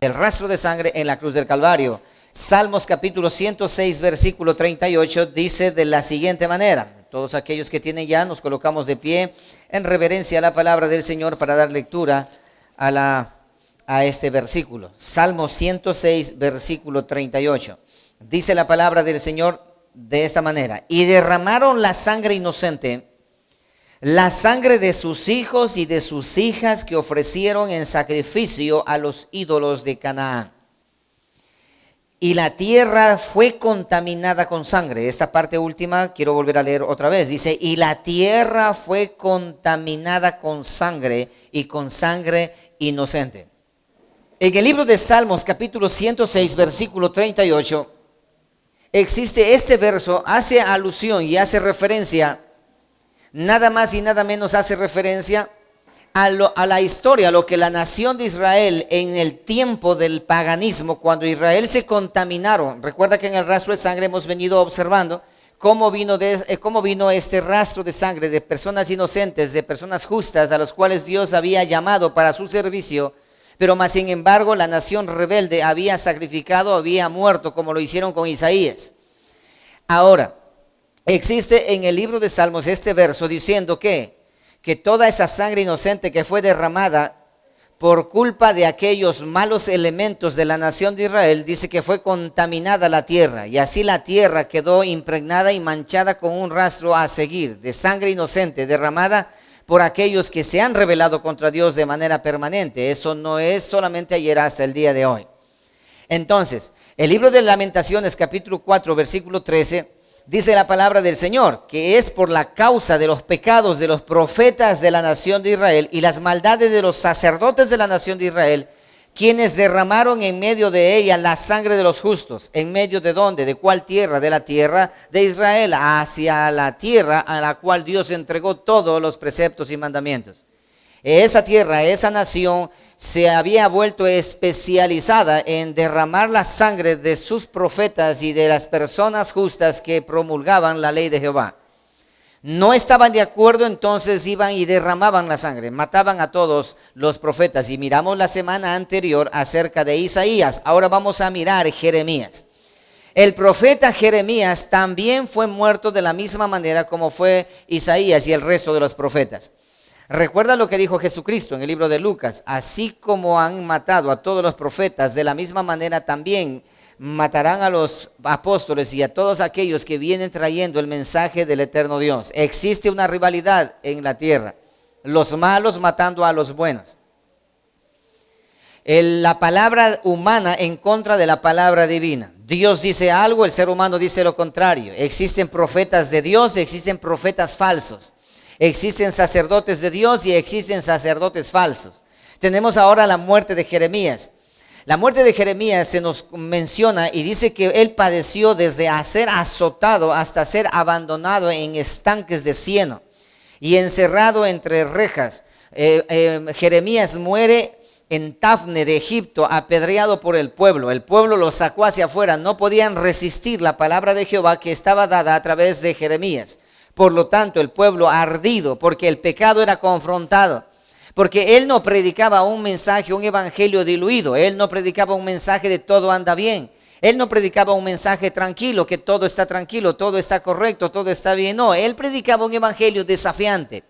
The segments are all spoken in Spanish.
el rastro de sangre en la cruz del Calvario. Salmos capítulo 106, versículo 38 dice de la siguiente manera. Todos aquellos que tienen ya, nos colocamos de pie en reverencia a la palabra del Señor para dar lectura a este versículo. Salmo 106, versículo 38. Dice la palabra del Señor de esta manera: y derramaron la sangre inocente, la sangre de sus hijos y de sus hijas que ofrecieron en sacrificio a los ídolos de Canaán. Y la tierra fue contaminada con sangre. Esta parte última quiero volver a leer otra vez. Dice, y la tierra fue contaminada con sangre y con sangre inocente. En el libro de Salmos, capítulo 106, versículo 38, existe este verso, hace alusión y hace referencia, nada más y nada menos hace referencia a la historia, a lo que la nación de Israel en el tiempo del paganismo, cuando Israel se contaminaron. Recuerda que en el rastro de sangre hemos venido observando cómo vino este rastro de sangre de personas inocentes, de personas justas, a los cuales Dios había llamado para su servicio, pero más sin embargo la nación rebelde había sacrificado, había muerto, como lo hicieron con Isaías. Ahora, existe en el libro de Salmos este verso diciendo que toda esa sangre inocente que fue derramada por culpa de aquellos malos elementos de la nación de Israel, dice que fue contaminada la tierra, y así la tierra quedó impregnada y manchada con un rastro a seguir de sangre inocente derramada por aquellos que se han rebelado contra Dios de manera permanente. Eso no es solamente ayer, hasta el día de hoy. Entonces, el libro de Lamentaciones, capítulo 4, versículo 13, dice la palabra del Señor, que es por la causa de los pecados de los profetas de la nación de Israel y las maldades de los sacerdotes de la nación de Israel, quienes derramaron en medio de ella la sangre de los justos. ¿En medio de dónde? ¿De cuál tierra? De la tierra de Israel, hacia la tierra a la cual Dios entregó todos los preceptos y mandamientos. Esa tierra, esa nación se había vuelto especializada en derramar la sangre de sus profetas y de las personas justas que promulgaban la ley de Jehová. No estaban de acuerdo, entonces iban y derramaban la sangre, mataban a todos los profetas. Y miramos la semana anterior acerca de Isaías. Ahora vamos a mirar Jeremías. El profeta Jeremías también fue muerto de la misma manera como fue Isaías y el resto de los profetas. Recuerda lo que dijo Jesucristo en el libro de Lucas: así como han matado a todos los profetas, de la misma manera también matarán a los apóstoles y a todos aquellos que vienen trayendo el mensaje del eterno Dios. Existe una rivalidad en la tierra, los malos matando a los buenos. La palabra humana en contra de la palabra divina. Dios dice algo, el ser humano dice lo contrario. Existen profetas de Dios, existen profetas falsos. Existen sacerdotes de Dios y existen sacerdotes falsos. Tenemos ahora la muerte de Jeremías. La muerte de Jeremías se nos menciona y dice que él padeció desde ser azotado hasta ser abandonado en estanques de cieno y encerrado entre rejas. Jeremías muere en Tafne de Egipto, apedreado por el pueblo. El pueblo lo sacó hacia afuera. No podían resistir la palabra de Jehová que estaba dada a través de Jeremías. Por lo tanto, el pueblo ardido, porque el pecado era confrontado, porque él no predicaba un mensaje, un evangelio diluido. Él no predicaba un mensaje de todo anda bien. Él no predicaba un mensaje tranquilo, que todo está tranquilo, todo está correcto, todo está bien. No, él predicaba un evangelio desafiante.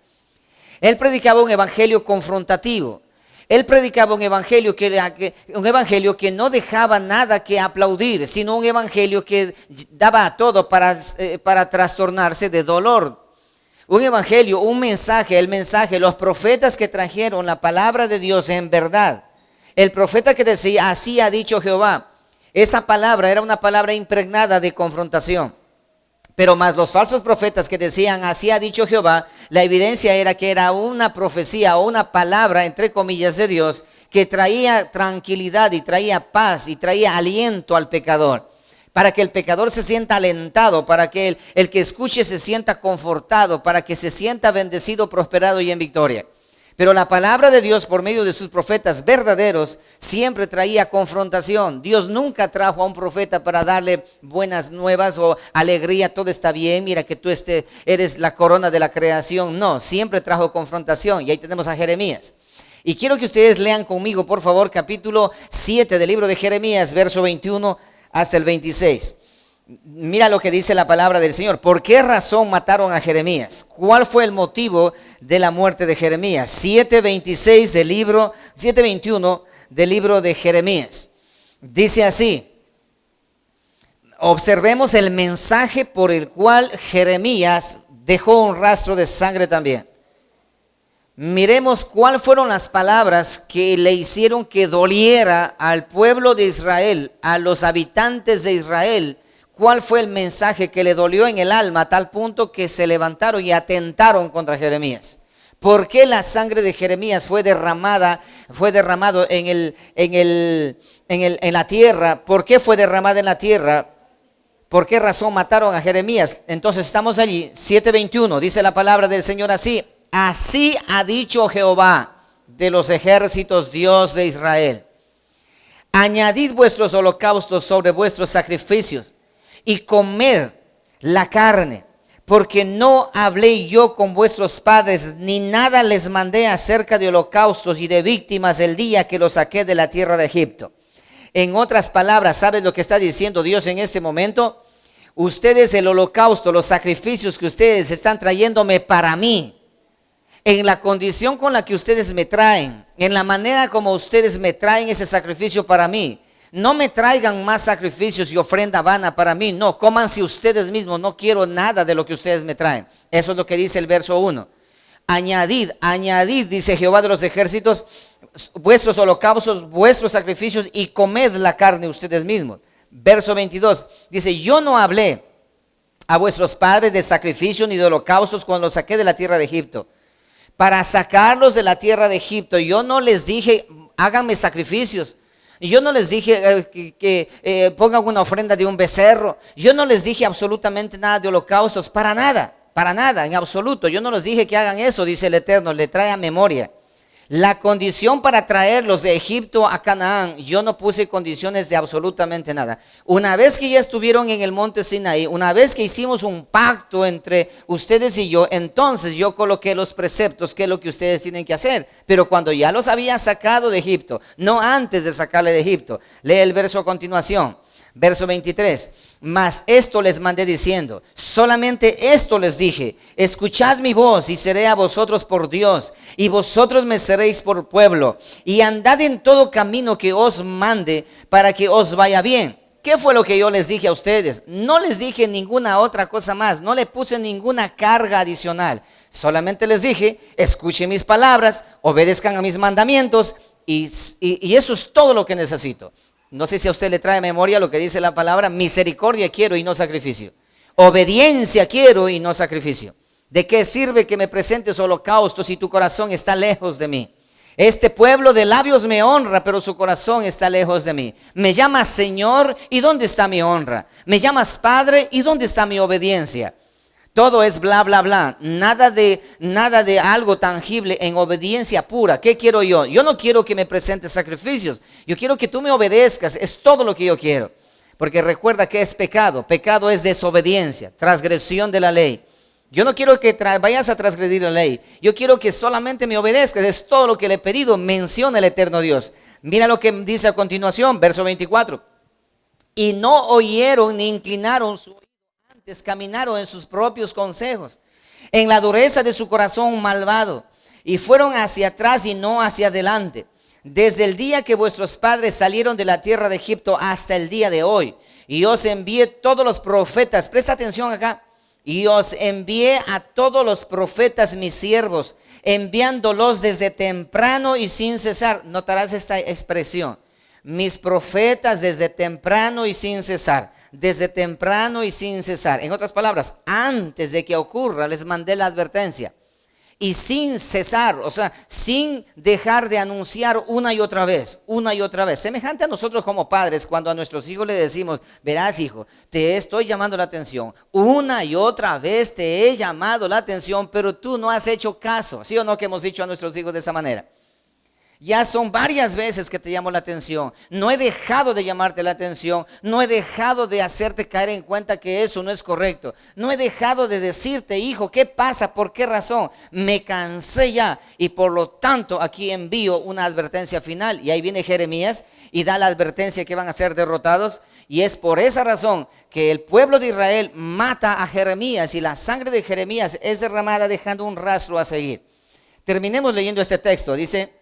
Él predicaba un evangelio confrontativo. Él predicaba un evangelio que no dejaba nada que aplaudir, sino un evangelio que daba todo para trastornarse de dolor. Un evangelio, un mensaje, el mensaje, los profetas que trajeron la palabra de Dios en verdad. El profeta que decía, así ha dicho Jehová. Esa palabra era una palabra impregnada de confrontación. Pero más los falsos profetas que decían, así ha dicho Jehová, la evidencia era que era una profecía o una palabra, entre comillas, de Dios, que traía tranquilidad y traía paz y traía aliento al pecador. Para que el pecador se sienta alentado, para que el que escuche se sienta confortado, para que se sienta bendecido, prosperado y en victoria. Pero la palabra de Dios por medio de sus profetas verdaderos siempre traía confrontación. Dios nunca trajo a un profeta para darle buenas nuevas o alegría, todo está bien, mira que tú eres la corona de la creación. No, siempre trajo confrontación y ahí tenemos a Jeremías. Y quiero que ustedes lean conmigo, por favor, capítulo 7 del libro de Jeremías, verso 21 hasta el 26. Mira lo que dice la palabra del Señor. ¿Por qué razón mataron a Jeremías? ¿Cuál fue el motivo de la muerte de Jeremías? 7:26 del libro, 7:21 del libro de Jeremías. Dice así. Observemos el mensaje por el cual Jeremías dejó un rastro de sangre también. Miremos cuáles fueron las palabras que le hicieron que doliera al pueblo de Israel, a los habitantes de Israel. ¿Cuál fue el mensaje que le dolió en el alma a tal punto que se levantaron y atentaron contra Jeremías? ¿Por qué la sangre de Jeremías fue derramado en la tierra? ¿Por qué fue derramada en la tierra? ¿Por qué razón mataron a Jeremías? Entonces estamos allí, 7:21, dice la palabra del Señor así. Así ha dicho Jehová de los ejércitos, Dios de Israel. Añadid vuestros holocaustos sobre vuestros sacrificios y comed la carne, porque no hablé yo con vuestros padres, ni nada les mandé acerca de holocaustos y de víctimas el día que los saqué de la tierra de Egipto. En otras palabras, ¿sabes lo que está diciendo Dios en este momento? Ustedes, el holocausto, los sacrificios que ustedes están trayéndome para mí, en la condición con la que ustedes me traen, en la manera como ustedes me traen ese sacrificio para mí, no me traigan más sacrificios y ofrenda vana para mí, no, cómanse ustedes mismos, no quiero nada de lo que ustedes me traen. Eso es lo que dice el verso 1. Añadid, dice Jehová de los ejércitos, vuestros holocaustos, vuestros sacrificios y comed la carne ustedes mismos. Verso 22, dice, yo no hablé a vuestros padres de sacrificio ni de holocaustos cuando los saqué de la tierra de Egipto. Para sacarlos de la tierra de Egipto, yo no les dije, háganme sacrificios. Yo no les dije que pongan una ofrenda de un becerro. Yo no les dije absolutamente nada de holocaustos, para nada, en absoluto. Yo no les dije que hagan eso, dice el Eterno, le trae a memoria. La condición para traerlos de Egipto a Canaán, yo no puse condiciones de absolutamente nada. Una vez que ya estuvieron en el monte Sinaí, una vez que hicimos un pacto entre ustedes y yo, entonces yo coloqué los preceptos, que es lo que ustedes tienen que hacer. Pero cuando ya los había sacado de Egipto, no antes de sacarle de Egipto. Lee el verso a continuación. Verso 23, mas esto les mandé diciendo, solamente esto les dije, escuchad mi voz y seré a vosotros por Dios, y vosotros me seréis por pueblo, y andad en todo camino que os mande para que os vaya bien. ¿Qué fue lo que yo les dije a ustedes? No les dije ninguna otra cosa más, no le puse ninguna carga adicional, solamente les dije, escuchen mis palabras, obedezcan a mis mandamientos, y eso es todo lo que necesito. No sé si a usted le trae memoria lo que dice la palabra, misericordia quiero y no sacrificio. Obediencia quiero y no sacrificio. ¿De qué sirve que me presentes holocaustos si tu corazón está lejos de mí? Este pueblo de labios me honra, pero su corazón está lejos de mí. Me llamas Señor, ¿y dónde está mi honra? Me llamas Padre, ¿y dónde está mi obediencia? Todo es bla, bla, bla. Nada de algo tangible en obediencia pura. ¿Qué quiero yo? Yo no quiero que me presentes sacrificios. Yo quiero que tú me obedezcas. Es todo lo que yo quiero. Porque recuerda que es pecado. Pecado es desobediencia, transgresión de la ley. Yo no quiero que vayas a transgredir la ley. Yo quiero que solamente me obedezcas. Es todo lo que le he pedido. Menciona el eterno Dios. Mira lo que dice a continuación, verso 24. Y no oyeron ni inclinaron su oído. Caminaron en sus propios consejos, en la dureza de su corazón malvado, y fueron hacia atrás y no hacia adelante, desde el día que vuestros padres salieron de la tierra de Egipto hasta el día de hoy. Y os envié todos los profetas, presta atención acá, y os envié a todos los profetas mis siervos, enviándolos desde temprano y sin cesar. Notarás esta expresión, mis profetas desde temprano y sin cesar. Desde temprano y sin cesar. En otras palabras, antes de que ocurra les mandé la advertencia. Y sin cesar, o sea, sin dejar de anunciar una y otra vez. Semejante a nosotros como padres, cuando a nuestros hijos le decimos, verás hijo, te estoy llamando la atención. Una y otra vez te he llamado la atención, pero tú no has hecho caso. ¿Sí o no que hemos dicho a nuestros hijos de esa manera? Ya son varias veces que te llamo la atención. No he dejado de llamarte la atención. No he dejado de hacerte caer en cuenta que eso no es correcto. No he dejado de decirte, hijo, ¿qué pasa? ¿Por qué razón? Me cansé ya. Y por lo tanto, aquí envío una advertencia final. Y ahí viene Jeremías y da la advertencia que van a ser derrotados. Y es por esa razón que el pueblo de Israel mata a Jeremías y la sangre de Jeremías es derramada dejando un rastro a seguir. Terminemos leyendo este texto. Dice: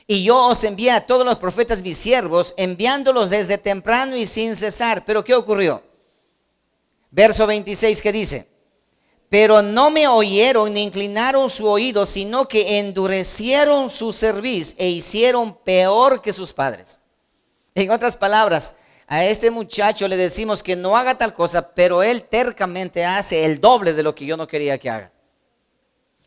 y yo os envié a todos los profetas mis siervos, enviándolos desde temprano y sin cesar. ¿Pero qué ocurrió? Verso 26 que dice: pero no me oyeron ni inclinaron su oído, sino que endurecieron su cerviz e hicieron peor que sus padres. En otras palabras, a este muchacho le decimos que no haga tal cosa, pero él tercamente hace el doble de lo que yo no quería que haga.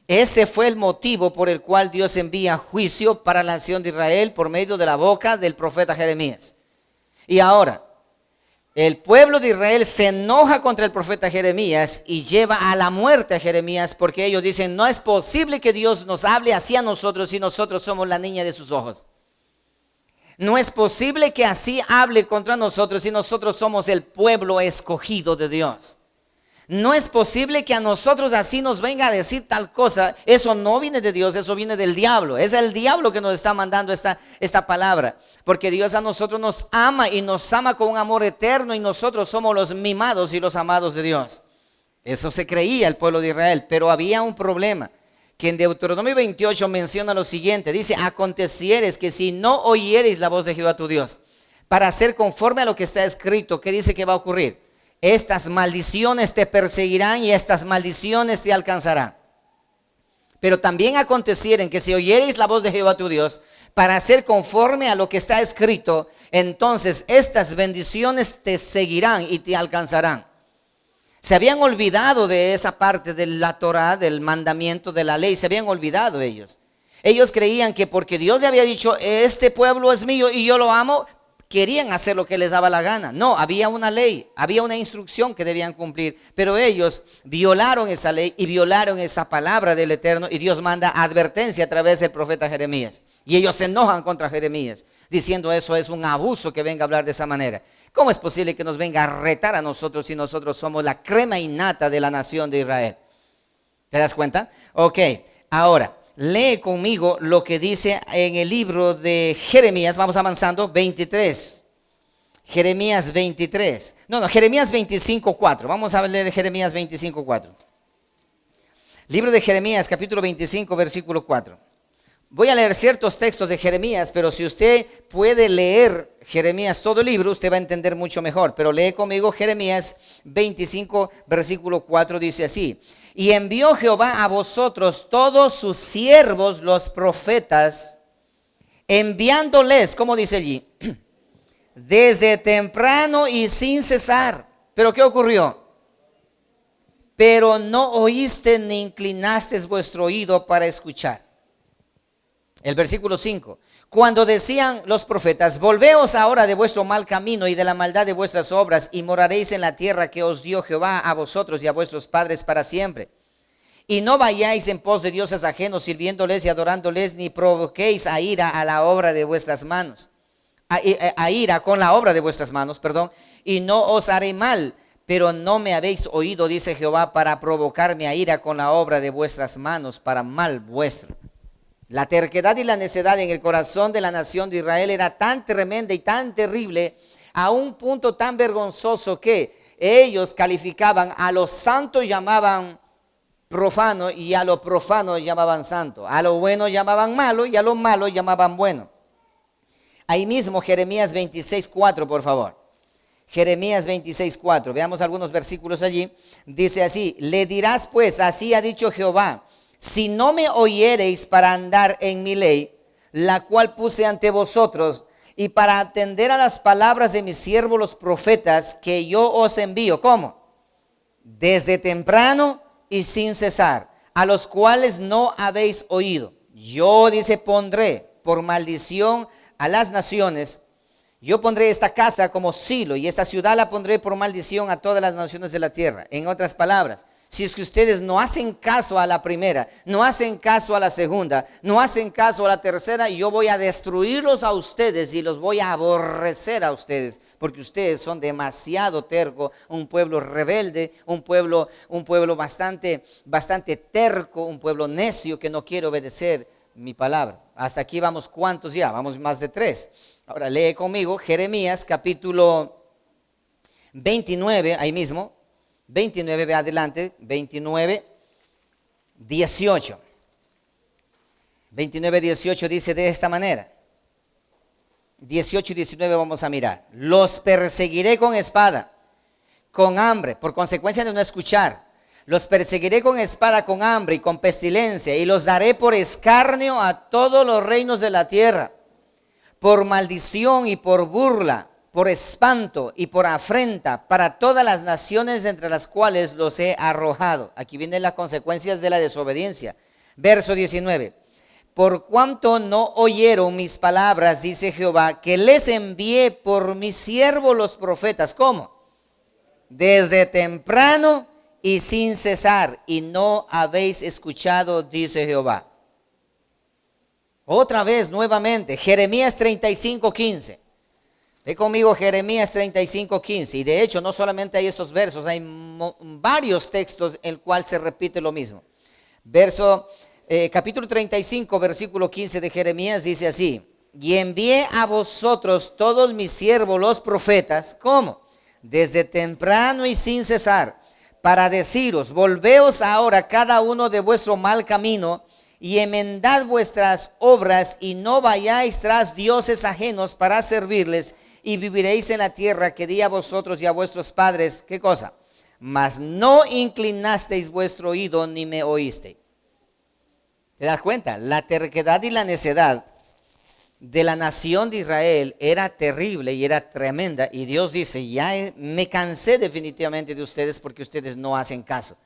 Ese fue el motivo por el cual Dios envía juicio para la nación de Israel por medio de la boca del profeta Jeremías. Y ahora, el pueblo de Israel se enoja contra el profeta Jeremías y lleva a la muerte a Jeremías porque ellos dicen: no es posible que Dios nos hable así a nosotros si nosotros somos la niña de sus ojos. No es posible que así hable contra nosotros si nosotros somos el pueblo escogido de Dios. No es posible que a nosotros así nos venga a decir tal cosa. Eso no viene de Dios, eso viene del diablo. Es el diablo que nos está mandando esta palabra. Porque Dios a nosotros nos ama y nos ama con un amor eterno y nosotros somos los mimados y los amados de Dios. Eso se creía el pueblo de Israel, pero había un problema. Que en Deuteronomio 28 menciona lo siguiente. Dice: acontecieres que si no oyereis la voz de Jehová tu Dios, para hacer conforme a lo que está escrito, ¿qué dice que va a ocurrir? Estas maldiciones te perseguirán y estas maldiciones te alcanzarán. Pero también acontecieren que si oyereis la voz de Jehová tu Dios, para hacer conforme a lo que está escrito, entonces estas bendiciones te seguirán y te alcanzarán. Se habían olvidado de esa parte de la Torah, del mandamiento, de la ley. Se habían olvidado ellos. Ellos creían que porque Dios le había dicho: este pueblo es mío y yo lo amo, querían hacer lo que les daba la gana. No, había una ley, había una instrucción que debían cumplir. Pero ellos violaron esa ley y violaron esa palabra del Eterno. Y Dios manda advertencia a través del profeta Jeremías. Y ellos se enojan contra Jeremías, diciendo: eso es un abuso que venga a hablar de esa manera. ¿Cómo es posible que nos venga a retar a nosotros si nosotros somos la crema innata de la nación de Israel? ¿Te das cuenta? Ok, ahora lee conmigo lo que dice en el libro de Jeremías. Vamos avanzando, 23. Jeremías 23. Jeremías 25:4. Vamos a leer Jeremías 25:4. Libro de Jeremías, capítulo 25, versículo 4. Voy a leer ciertos textos de Jeremías, pero si usted puede leer Jeremías todo el libro, usted va a entender mucho mejor. Pero lee conmigo Jeremías 25, versículo 4, dice así: y envió Jehová a vosotros todos sus siervos, los profetas, enviándoles, ¿cómo dice allí? Desde temprano y sin cesar. ¿Pero qué ocurrió? Pero no oíste ni inclinaste vuestro oído para escuchar. El versículo 5. Cuando decían los profetas: volveos ahora de vuestro mal camino y de la maldad de vuestras obras, y moraréis en la tierra que os dio Jehová a vosotros y a vuestros padres para siempre. Y no vayáis en pos de dioses ajenos, sirviéndoles y adorándoles, ni provoquéis a ira a la obra de vuestras manos. A ira con la obra de vuestras manos, perdón. Y no os haré mal, pero no me habéis oído, dice Jehová, para provocarme a ira con la obra de vuestras manos, para mal vuestro. La terquedad y la necedad en el corazón de la nación de Israel era tan tremenda y tan terrible, a un punto tan vergonzoso que ellos calificaban a lo santo, llamaban profano, y a lo profano llamaban santo. A lo bueno llamaban malo y a lo malo llamaban bueno. Ahí mismo Jeremías 26:4, por favor. Jeremías 26:4, veamos algunos versículos allí. Dice así: le dirás pues, así ha dicho Jehová: si no me oyereis para andar en mi ley, la cual puse ante vosotros, y para atender a las palabras de mis siervos los profetas, que yo os envío. ¿Cómo? Desde temprano y sin cesar, a los cuales no habéis oído. Yo, dice, pondré por maldición a las naciones. Yo pondré esta casa como silo, y esta ciudad la pondré por maldición a todas las naciones de la tierra. En otras palabras, Si es que ustedes no hacen caso a la primera, no hacen caso a la segunda, no hacen caso a la tercera, yo voy a destruirlos a ustedes y los voy a aborrecer a ustedes, porque ustedes son demasiado tercos, un pueblo rebelde, un pueblo bastante terco, un pueblo necio que no quiere obedecer mi palabra. Hasta aquí vamos, ¿cuántos ya? Vamos más de 3. Ahora lee conmigo Jeremías capítulo 29, ahí mismo. 29, ve adelante, 29, 18. 29, 18 dice de esta manera. 18 y 19 vamos a mirar. Los perseguiré con espada, con hambre, por consecuencia de no escuchar. Los perseguiré con espada, con hambre y con pestilencia, y los daré por escarnio a todos los reinos de la tierra, por maldición y por burla, por espanto y por afrenta para todas las naciones entre las cuales los he arrojado. Aquí vienen las consecuencias de la desobediencia. Verso 19. Por cuanto no oyeron mis palabras, dice Jehová, que les envié por mis siervos los profetas. ¿Cómo? Desde temprano y sin cesar, y no habéis escuchado, dice Jehová. Otra vez, nuevamente, Jeremías 35:15. Ve conmigo Jeremías 35:15. Y de hecho, no solamente hay estos versos, hay varios textos en el cual se repite lo mismo. Capítulo 35, versículo 15 de Jeremías dice así: y envié a vosotros todos mis siervos los profetas. ¿Cómo? Desde temprano y sin cesar, para deciros: volveos ahora cada uno de vuestro mal camino y enmendad vuestras obras, y no vayáis tras dioses ajenos para servirles, y viviréis en la tierra que di a vosotros y a vuestros padres. ¿Qué cosa? Mas no inclinasteis vuestro oído ni me oísteis. ¿Te das cuenta? La terquedad y la necedad de la nación de Israel era terrible y era tremenda. Y Dios dice: ya me cansé definitivamente de ustedes porque ustedes no hacen caso.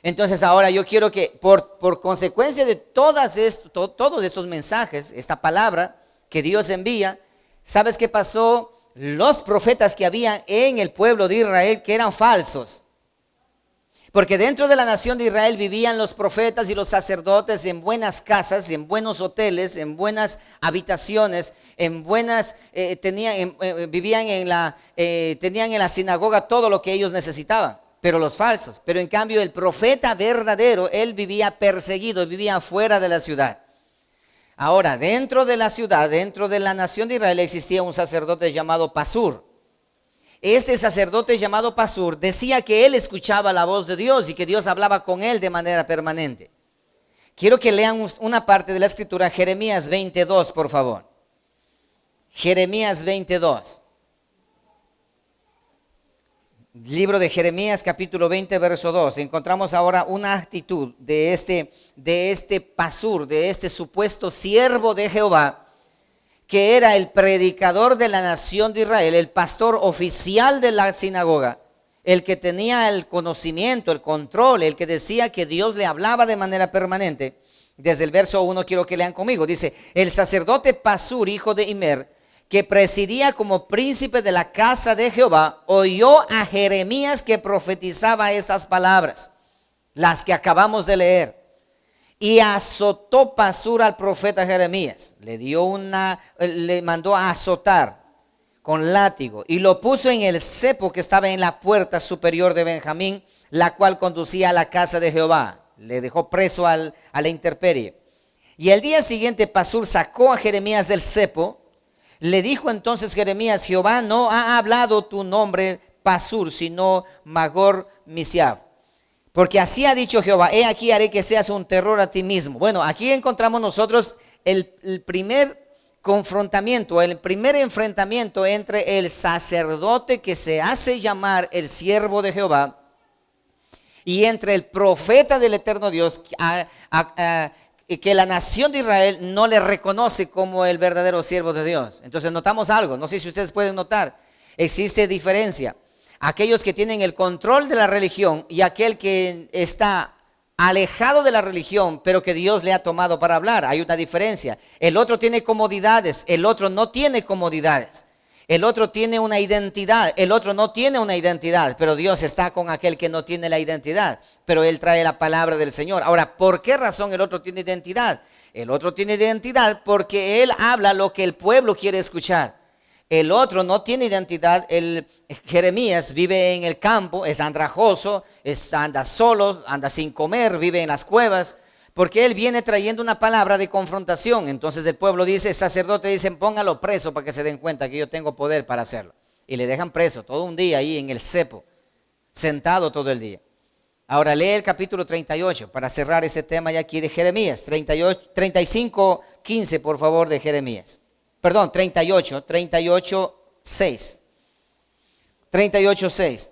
Entonces ahora yo quiero que por consecuencia de todos estos mensajes, esta palabra que Dios envía, ¿sabes qué pasó? Los profetas que había en el pueblo de Israel, que eran falsos. Porque dentro de la nación de Israel vivían los profetas y los sacerdotes en buenas casas, en buenos hoteles, en buenas habitaciones, tenían en la sinagoga todo lo que ellos necesitaban. Pero los falsos, pero en cambio el profeta verdadero, él vivía perseguido, vivía fuera de la ciudad. Ahora, dentro de la ciudad, dentro de la nación de Israel, existía un sacerdote llamado Pasur. Este sacerdote llamado Pasur decía que él escuchaba la voz de Dios y que Dios hablaba con él de manera permanente. Quiero que lean una parte de la escritura, Jeremías 22, por favor. Jeremías 22. Libro de Jeremías, capítulo 20, verso 2. Encontramos ahora una actitud de este Pasur, de este supuesto siervo de Jehová, que era el predicador de la nación de Israel, el pastor oficial de la sinagoga, el que tenía el conocimiento, el control, el que decía que Dios le hablaba de manera permanente. Desde el verso 1 quiero que lean conmigo. Dice: el sacerdote Pasur, hijo de Immer, que presidía como príncipe de la casa de Jehová, oyó a Jeremías que profetizaba estas palabras, las que acabamos de leer. Y azotó Pasur al profeta Jeremías. Le mandó a azotar con látigo y lo puso en el cepo que estaba en la puerta superior de Benjamín, la cual conducía a la casa de Jehová. Le dejó preso a la intemperie. Y el día siguiente Pasur sacó a Jeremías del cepo. Le dijo entonces Jeremías: Jehová no ha hablado tu nombre Pasur, sino Magor Misiab. Porque así ha dicho Jehová: he aquí haré que seas un terror a ti mismo. Bueno, aquí encontramos nosotros el primer confrontamiento, el primer enfrentamiento entre el sacerdote que se hace llamar el siervo de Jehová y entre el profeta del eterno Dios, que la nación de Israel no le reconoce como el verdadero siervo de Dios. Entonces notamos algo, no sé si ustedes pueden notar, existe diferencia. Aquellos que tienen el control de la religión y aquel que está alejado de la religión, pero que Dios le ha tomado para hablar. Hay una diferencia. El otro tiene comodidades, el otro no tiene comodidades. El otro tiene una identidad, el otro no tiene una identidad, pero Dios está con aquel que no tiene la identidad, pero Él trae la palabra del Señor. Ahora, ¿por qué razón el otro tiene identidad? El otro tiene identidad porque Él habla lo que el pueblo quiere escuchar. El otro no tiene identidad. Jeremías vive en el campo, es andrajoso, anda solo, anda sin comer, vive en las cuevas, porque él viene trayendo una palabra de confrontación. Entonces el pueblo dice, el sacerdote dicen, póngalo preso para que se den cuenta que yo tengo poder para hacerlo. Y le dejan preso todo un día ahí en el cepo, sentado todo el día. Ahora lee el capítulo 38 para cerrar este tema ya aquí de Jeremías. 35:15 por favor de Jeremías. Perdón, 38:6. 38:6.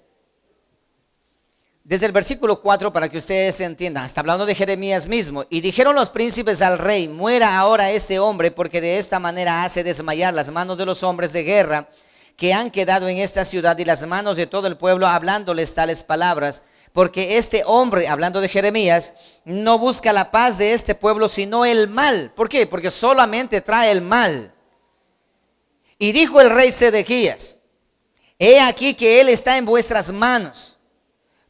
Desde el versículo 4 para que ustedes entiendan, está hablando de Jeremías mismo. Y dijeron los príncipes al rey, muera ahora este hombre, porque de esta manera hace desmayar las manos de los hombres de guerra que han quedado en esta ciudad y las manos de todo el pueblo hablándoles tales palabras. Porque este hombre, hablando de Jeremías, no busca la paz de este pueblo, sino el mal. ¿Por qué? Porque solamente trae el mal. Y dijo el rey Sedequías, he aquí que él está en vuestras manos,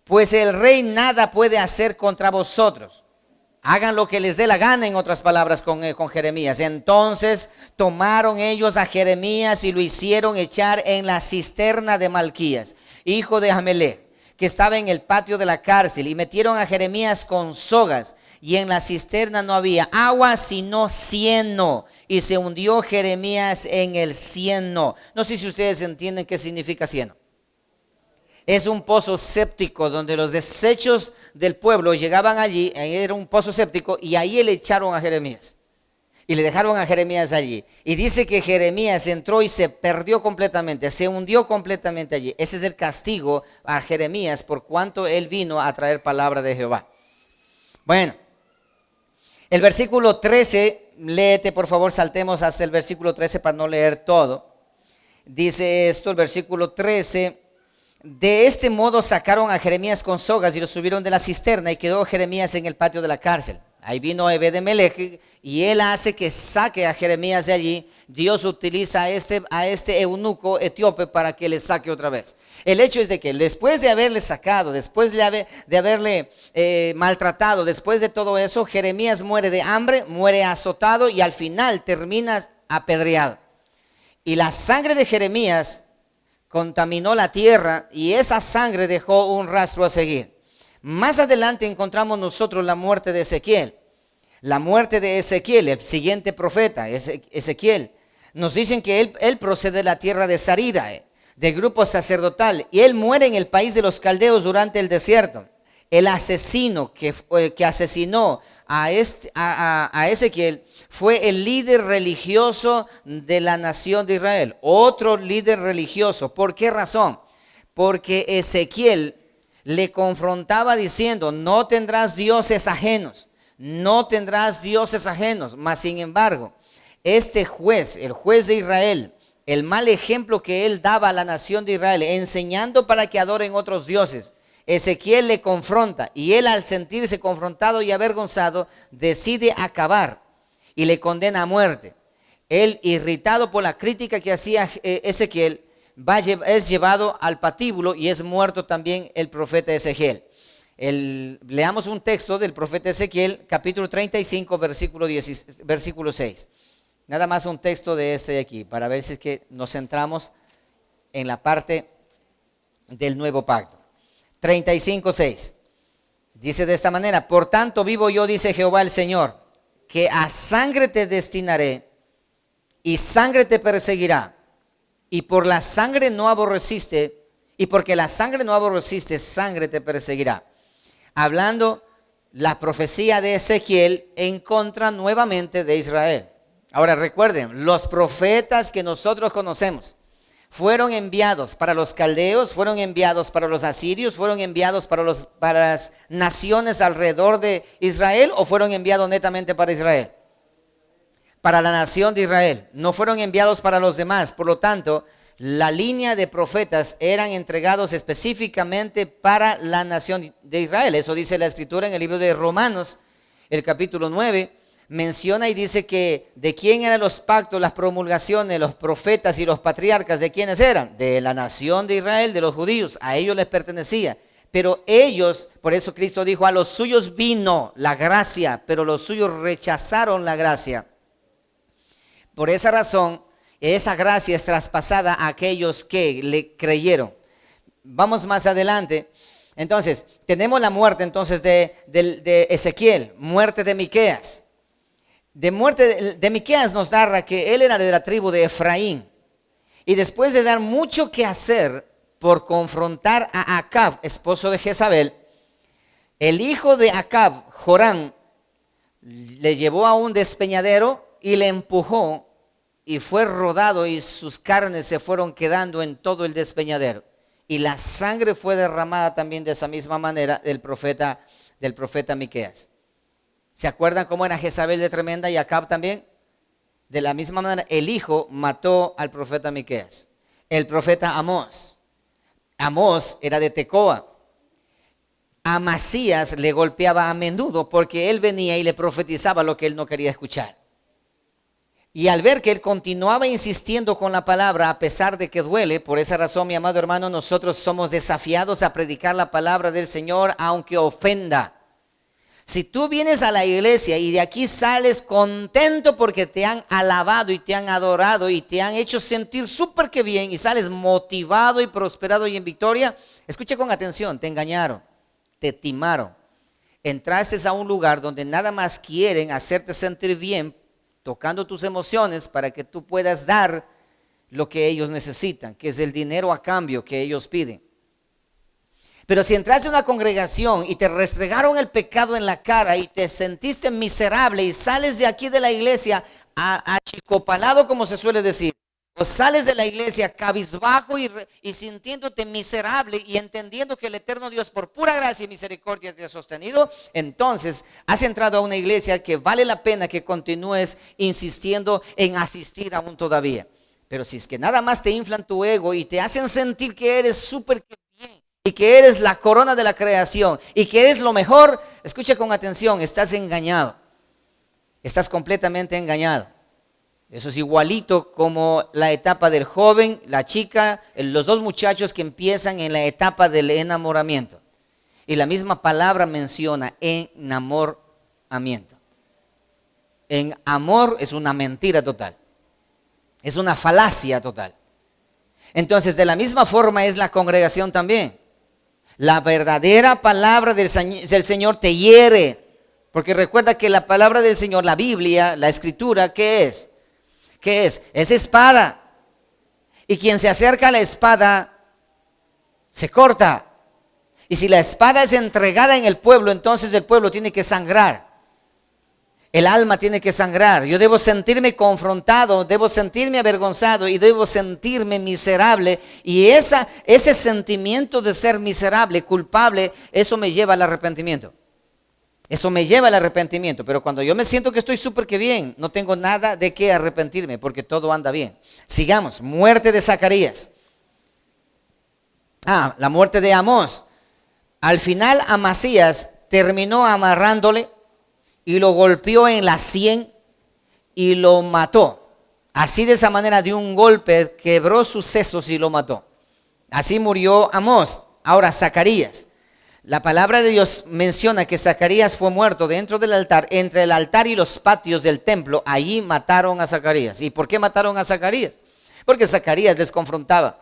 pues el rey nada puede hacer contra vosotros. Hagan lo que les dé la gana, en otras palabras, con Jeremías. Entonces tomaron ellos a Jeremías y lo hicieron echar en la cisterna de Malquías, hijo de Amelech, que estaba en el patio de la cárcel, y metieron a Jeremías con sogas, y en la cisterna no había agua sino cieno, y se hundió Jeremías en el cieno. No sé si ustedes entienden qué significa cieno. Es un pozo séptico donde los desechos del pueblo llegaban allí, era un pozo séptico, y ahí le echaron a Jeremías. Y le dejaron a Jeremías allí. Y dice que Jeremías entró y se perdió completamente, se hundió completamente allí. Ese es el castigo a Jeremías por cuanto él vino a traer palabra de Jehová. Bueno, el versículo 13, léete por favor, saltemos hasta el versículo 13 para no leer todo. Dice esto, el versículo 13. De este modo sacaron a Jeremías con sogas y lo subieron de la cisterna, y quedó Jeremías en el patio de la cárcel. Ahí vino Ebed-Melech y él hace que saque a Jeremías de allí. Dios utiliza a este eunuco etíope para que le saque otra vez. El hecho es de que después de haberle sacado, después de haberle maltratado, después de todo eso, Jeremías muere de hambre, muere azotado y al final termina apedreado. Y la sangre de Jeremías contaminó la tierra y esa sangre dejó un rastro a seguir. Más adelante encontramos nosotros la muerte de Ezequiel. La muerte de Ezequiel, el siguiente profeta, Ezequiel. Nos dicen que él procede de la tierra de Sarira, del grupo sacerdotal, y él muere en el país de los caldeos durante el desierto. El asesino que asesinó a Ezequiel fue el líder religioso de la nación de Israel. Otro líder religioso. ¿Por qué razón? Porque Ezequiel le confrontaba diciendo, no tendrás dioses ajenos, no tendrás dioses ajenos. Mas sin embargo, este juez, el juez de Israel, el mal ejemplo que él daba a la nación de Israel, enseñando para que adoren otros dioses, Ezequiel le confronta y él, al sentirse confrontado y avergonzado, decide acabar y le condena a muerte. Él, irritado por la crítica que hacía Ezequiel, es llevado al patíbulo y es muerto también el profeta Ezequiel. Leamos un texto del profeta Ezequiel, capítulo 35, versículo 6. Nada más un texto de este de aquí, para ver si es que nos centramos en la parte del nuevo pacto. 35:6. Dice de esta manera, por tanto vivo yo, dice Jehová el Señor, que a sangre te destinaré y sangre te perseguirá, y por la sangre no aborreciste, y porque la sangre no aborreciste, sangre te perseguirá. Hablando la profecía de Ezequiel en contra nuevamente de Israel. Ahora recuerden, los profetas que nosotros conocemos fueron enviados para los caldeos, fueron enviados para los asirios, fueron enviados para las naciones alrededor de Israel, o fueron enviados netamente para Israel. Para la nación de Israel, no fueron enviados para los demás. Por lo tanto, la línea de profetas eran entregados específicamente para la nación de Israel. Eso dice la escritura en el libro de Romanos, el capítulo 9, menciona y dice que de quién eran los pactos, las promulgaciones, los profetas y los patriarcas, ¿de quiénes eran? De la nación de Israel, de los judíos, a ellos les pertenecía. Pero ellos, por eso Cristo dijo, a los suyos vino la gracia, pero los suyos rechazaron la gracia. Por esa razón, esa gracia es traspasada a aquellos que le creyeron. Vamos más adelante. Entonces, tenemos la muerte entonces de Ezequiel, muerte de Miqueas. De muerte de Miqueas nos narra que él era de la tribu de Efraín. Y después de dar mucho que hacer por confrontar a Acab, esposo de Jezabel, el hijo de Acab, Jorán, le llevó a un despeñadero y le empujó y fue rodado y sus carnes se fueron quedando en todo el despeñadero. Y la sangre fue derramada también de esa misma manera del profeta Miqueas. ¿Se acuerdan cómo era Jezabel de tremenda y Acab también? De la misma manera, el hijo mató al profeta Miqueas. El profeta Amós. Amós era de Tecoa. Amasías le golpeaba a menudo porque él venía y le profetizaba lo que él no quería escuchar. Y al ver que él continuaba insistiendo con la palabra a pesar de que duele, por esa razón, mi amado hermano, nosotros somos desafiados a predicar la palabra del Señor aunque ofenda. Si tú vienes a la iglesia y de aquí sales contento porque te han alabado y te han adorado y te han hecho sentir súper que bien y sales motivado y prosperado y en victoria, escucha con atención, te engañaron, te timaron. Entraste a un lugar donde nada más quieren hacerte sentir bien, tocando tus emociones para que tú puedas dar lo que ellos necesitan, que es el dinero a cambio que ellos piden. Pero si entraste a una congregación y te restregaron el pecado en la cara y te sentiste miserable y sales de aquí de la iglesia achicopalado, como se suele decir, o sales de la iglesia cabizbajo y sintiéndote miserable y entendiendo que el eterno Dios por pura gracia y misericordia te ha sostenido, entonces has entrado a una iglesia que vale la pena que continúes insistiendo en asistir aún todavía. Pero si es que nada más te inflan tu ego y te hacen sentir que eres súper bien y que eres la corona de la creación y que eres lo mejor, escucha con atención, estás engañado. Estás completamente engañado. Eso es igualito como la etapa del joven, la chica, los dos muchachos que empiezan en la etapa del enamoramiento. Y la misma palabra menciona enamoramiento. En amor es una mentira total. Es una falacia total. Entonces, de la misma forma es la congregación también. La verdadera palabra del Señor te hiere. Porque recuerda que la palabra del Señor, la Biblia, la Escritura, ¿qué es? ¿Qué es? Es espada. Y quien se acerca a la espada, se corta. Y si la espada es entregada en el pueblo, entonces el pueblo tiene que sangrar. El alma tiene que sangrar. Yo debo sentirme confrontado, debo sentirme avergonzado y debo sentirme miserable. Y ese sentimiento de ser miserable, culpable, eso me lleva al arrepentimiento. Eso me lleva al arrepentimiento, pero cuando yo me siento que estoy súper que bien, no tengo nada de qué arrepentirme porque todo anda bien. Sigamos, muerte de Zacarías. La muerte de Amós. Al final Amasías terminó amarrándole y lo golpeó en la sien y lo mató. Así de esa manera, de un golpe, quebró sus sesos y lo mató. Así murió Amós. Ahora Zacarías. La palabra de Dios menciona que Zacarías fue muerto dentro del altar, entre el altar y los patios del templo. Allí mataron a Zacarías. ¿Y por qué mataron a Zacarías? Porque Zacarías les confrontaba.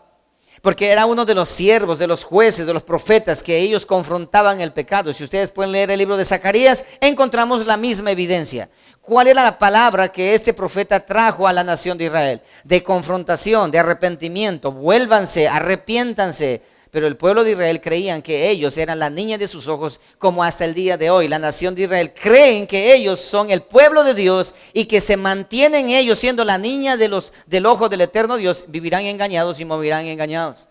Porque era uno de los siervos, de los jueces, de los profetas que ellos confrontaban el pecado. Si ustedes pueden leer el libro de Zacarías, encontramos la misma evidencia. ¿Cuál era la palabra que este profeta trajo a la nación de Israel? De confrontación, de arrepentimiento. Vuélvanse, arrepiéntanse. Pero el pueblo de Israel creían que ellos eran la niña de sus ojos, como hasta el día de hoy. La nación de Israel creen que ellos son el pueblo de Dios y que se mantienen ellos siendo la niña del ojo del eterno Dios. Vivirán engañados y morirán engañados.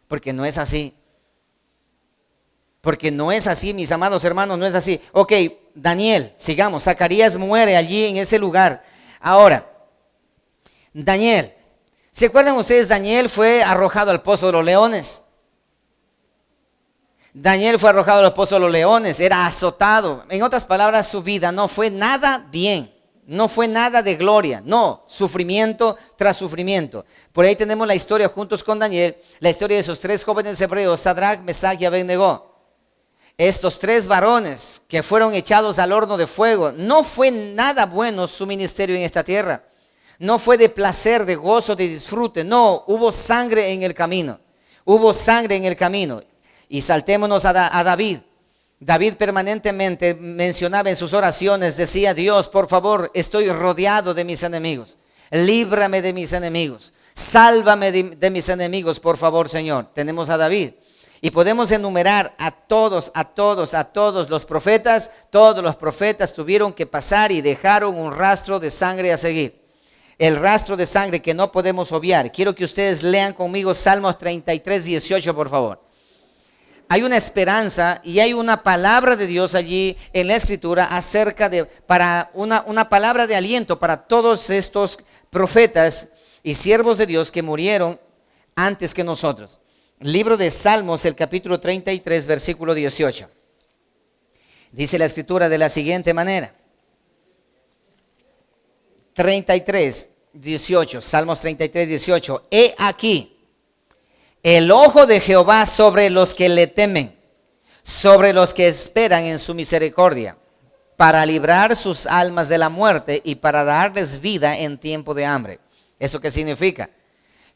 Porque no es así. Porque no es así, mis amados hermanos, no es así. Ok, Daniel, sigamos. Zacarías muere allí en ese lugar. Ahora, Daniel. ¿Se acuerdan ustedes? Daniel fue arrojado al pozo de los leones. Daniel fue arrojado al pozo de los leones, era azotado. En otras palabras, su vida no fue nada bien. No fue nada de gloria, no, sufrimiento tras sufrimiento. Por ahí tenemos la historia juntos con Daniel, la historia de esos 3 jóvenes hebreos, Sadrach, Mesach y Abednego. Estos 3 varones que fueron echados al horno de fuego, no fue nada bueno su ministerio en esta tierra. No fue de placer, de gozo, de disfrute, no, hubo sangre en el camino. Hubo sangre en el camino. Y saltémonos a David. David permanentemente mencionaba en sus oraciones, decía: Dios, por favor, estoy rodeado de mis enemigos. Líbrame de mis enemigos. Sálvame de mis enemigos, por favor, Señor. Tenemos a David. Y podemos enumerar a todos los profetas. Todos los profetas tuvieron que pasar y dejaron un rastro de sangre a seguir. El rastro de sangre que no podemos obviar. Quiero que ustedes lean conmigo Salmos 33, 18, por favor. Hay una esperanza y hay una palabra de Dios allí en la Escritura acerca de, para una palabra de aliento para todos estos profetas y siervos de Dios que murieron antes que nosotros. Libro de Salmos, el capítulo 33, versículo 18. Dice la Escritura de la siguiente manera. 33, 18, Salmos 33, 18. He aquí el ojo de Jehová sobre los que le temen, sobre los que esperan en su misericordia, para librar sus almas de la muerte y para darles vida en tiempo de hambre. ¿Eso qué significa?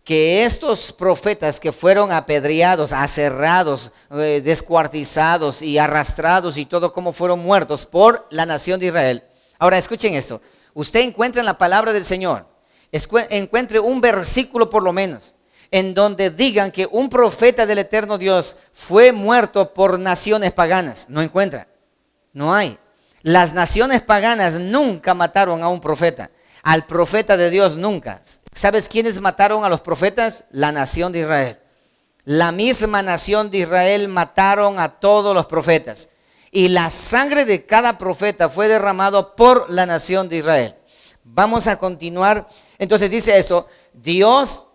Que estos profetas que fueron apedreados, aserrados, descuartizados y arrastrados y todo como fueron muertos por la nación de Israel. Ahora escuchen esto. Usted encuentra en la palabra del Señor, encuentre un versículo por lo menos, en donde digan que un profeta del eterno Dios fue muerto por naciones paganas. No encuentra, no hay. Las naciones paganas nunca mataron a un profeta, al profeta de Dios nunca. ¿Sabes quiénes mataron a los profetas? La nación de Israel. La misma nación de Israel mataron a todos los profetas. Y la sangre de cada profeta fue derramado por la nación de Israel. Vamos a continuar. Entonces dice esto: Dios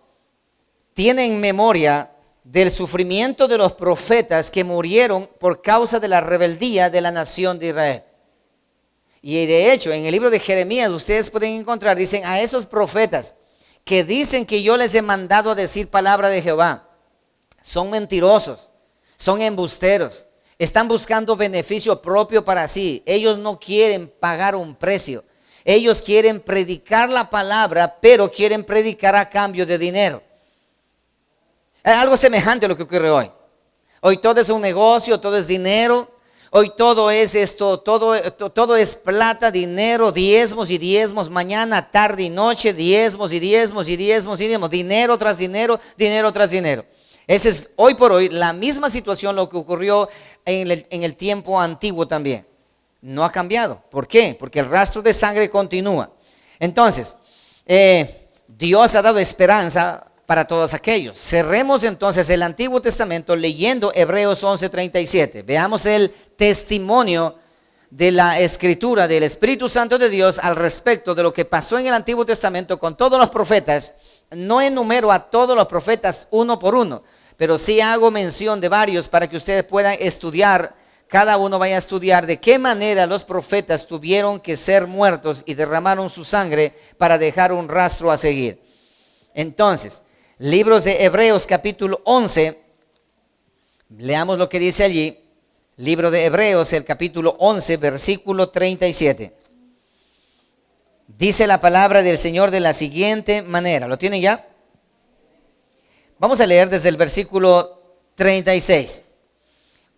tiene en memoria del sufrimiento de los profetas que murieron por causa de la rebeldía de la nación de Israel. Y de hecho, en el libro de Jeremías ustedes pueden encontrar, dicen, a esos profetas que dicen que yo les he mandado a decir palabra de Jehová, son mentirosos, son embusteros, están buscando beneficio propio para sí. Ellos no quieren pagar un precio. Ellos quieren predicar la palabra, pero quieren predicar a cambio de dinero. Algo semejante a lo que ocurre hoy. Hoy todo es un negocio, todo es dinero. Hoy todo es esto, todo es plata, dinero, diezmos y diezmos, mañana, tarde y noche, diezmos y diezmos y diezmos y diezmos, dinero tras dinero, dinero tras dinero. Esa es hoy por hoy la misma situación, lo que ocurrió en el tiempo antiguo también. No ha cambiado. ¿Por qué? Porque el rastro de sangre continúa. Entonces, Dios ha dado esperanza para todos aquellos. Cerremos entonces el Antiguo Testamento leyendo Hebreos 11:37. Veamos el testimonio de la Escritura del Espíritu Santo de Dios al respecto de lo que pasó en el Antiguo Testamento con todos los profetas. No enumero a todos los profetas uno por uno, pero sí hago mención de varios para que ustedes puedan estudiar, cada uno vaya a estudiar de qué manera los profetas tuvieron que ser muertos y derramaron su sangre para dejar un rastro a seguir. Entonces, libros de Hebreos capítulo 11, leamos lo que dice allí. Libro de Hebreos, el capítulo 11, versículo 37. Dice la palabra del Señor de la siguiente manera. ¿Lo tienen ya? Vamos a leer desde el versículo 36.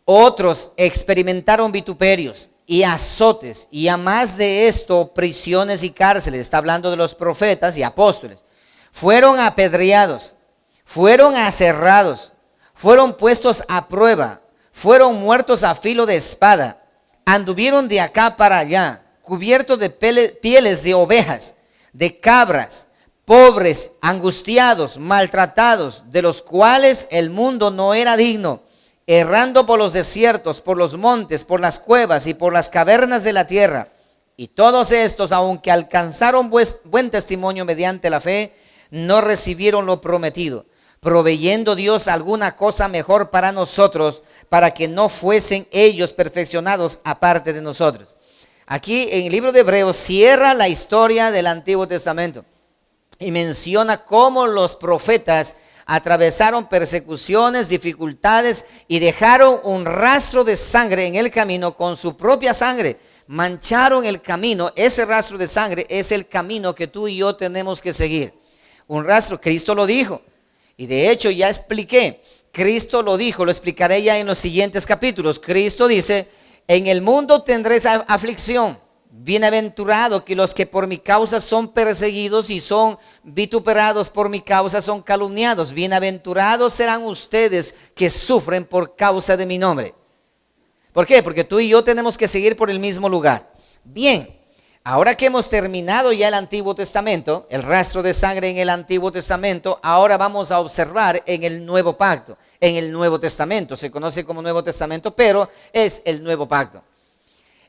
Otros experimentaron vituperios y azotes, y a más de esto, prisiones y cárceles. Está hablando de los profetas y apóstoles. Fueron apedreados, fueron aserrados, fueron puestos a prueba, fueron muertos a filo de espada, anduvieron de acá para allá, cubiertos de pieles de ovejas, de cabras, pobres, angustiados, maltratados, de los cuales el mundo no era digno, errando por los desiertos, por los montes, por las cuevas y por las cavernas de la tierra. Y todos estos, aunque alcanzaron buen testimonio mediante la fe, no recibieron lo prometido, proveyendo Dios alguna cosa mejor para nosotros, para que no fuesen ellos perfeccionados aparte de nosotros. aquí en el libro de Hebreos cierra la historia del Antiguo Testamento y menciona cómo los profetas atravesaron persecuciones, dificultades y dejaron un rastro de sangre en el camino con su propia sangre. Mancharon el camino. Ese rastro de sangre es el camino que tú y yo tenemos que seguir. Un rastro, Cristo lo dijo. Y de hecho ya expliqué, Cristo lo dijo, lo explicaré ya en los siguientes capítulos. Cristo dice, en el mundo tendréis aflicción. Bienaventurado que los que por mi causa son perseguidos y son vituperados por mi causa son calumniados. Bienaventurados serán ustedes que sufren por causa de mi nombre. ¿Por qué? Porque tú y yo tenemos que seguir por el mismo lugar. Bien, ahora que hemos terminado ya el Antiguo Testamento, el rastro de sangre en el Antiguo Testamento, ahora vamos a observar en el Nuevo Pacto, en el Nuevo Testamento. Se conoce como Nuevo Testamento, pero es el Nuevo Pacto.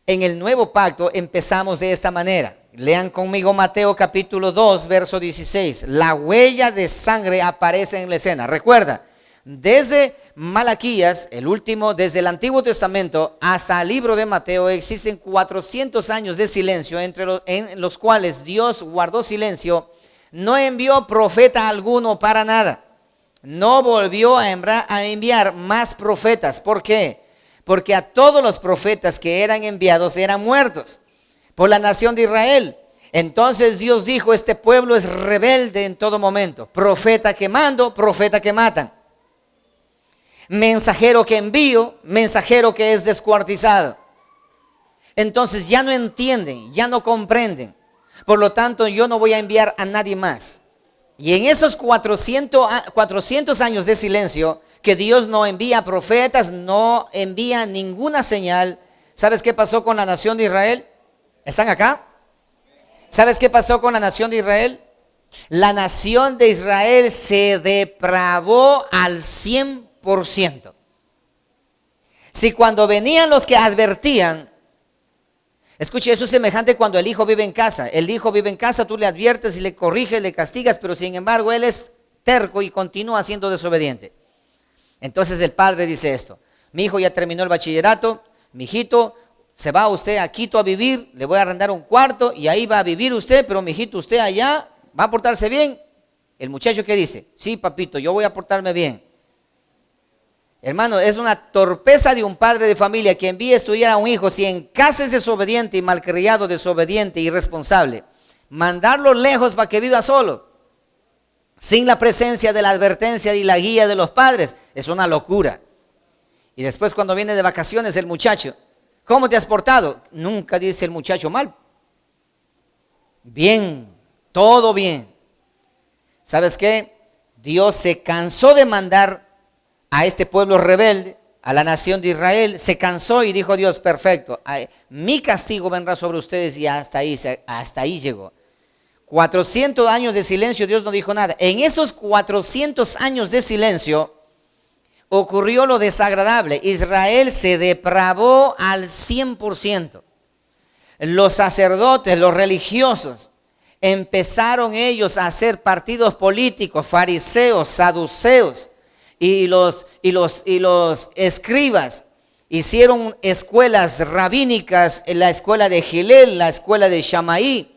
En el Nuevo Pacto empezamos de esta manera. Lean conmigo Mateo capítulo 2, verso 16. La huella de sangre aparece en la escena. Recuerda, desde Malaquías, el último, desde el Antiguo Testamento hasta el libro de Mateo, existen 400 años de silencio en los cuales Dios guardó silencio, no envió profeta alguno para nada, no volvió a enviar más profetas. ¿Por qué? Porque a todos los profetas que eran enviados eran muertos por la nación de Israel. Entonces Dios dijo, este pueblo es rebelde en todo momento. Profeta que mando, profeta que matan. Mensajero que envío, mensajero que es descuartizado. Entonces ya no entienden, ya no comprenden. Por lo tanto, yo no voy a enviar a nadie más. Y en esos 400 años de silencio, que Dios no envía profetas, no envía ninguna señal. ¿Sabes qué pasó con la nación de Israel? ¿Están acá? ¿Sabes qué pasó con la nación de Israel? La nación de Israel se depravó al 100%. Si cuando venían los que advertían, escuche, eso es semejante cuando el hijo vive en casa. El hijo vive en casa, tú le adviertes y le corriges, le castigas, pero sin embargo él es terco y continúa siendo desobediente. Entonces el padre dice esto: mi hijo ya terminó el bachillerato, mi hijito, se va usted a Quito a vivir, le voy a arrendar un cuarto y ahí va a vivir usted, pero mi hijito, usted allá va a portarse bien. El muchacho, ¿qué dice? Sí, papito, yo voy a portarme bien. Hermano, es una torpeza de un padre de familia que envíe a estudiar a un hijo, si en casa es desobediente y malcriado, desobediente, irresponsable, mandarlo lejos para que viva solo, sin la presencia de la advertencia y la guía de los padres, es una locura. Y después cuando viene de vacaciones el muchacho, ¿cómo te has portado? Nunca dice el muchacho mal. Bien, todo bien. ¿Sabes qué? Dios se cansó de mandar a este pueblo rebelde, a la nación de Israel, se cansó y dijo Dios, perfecto, mi castigo vendrá sobre ustedes, y hasta ahí llegó. 400 años de silencio, Dios no dijo nada. En esos 400 años de silencio ocurrió lo desagradable. Israel se depravó al 100%. Los sacerdotes, los religiosos, empezaron ellos a hacer partidos políticos, fariseos, saduceos, y los escribas hicieron escuelas rabínicas, la escuela de Gilel, la escuela de Shamaí.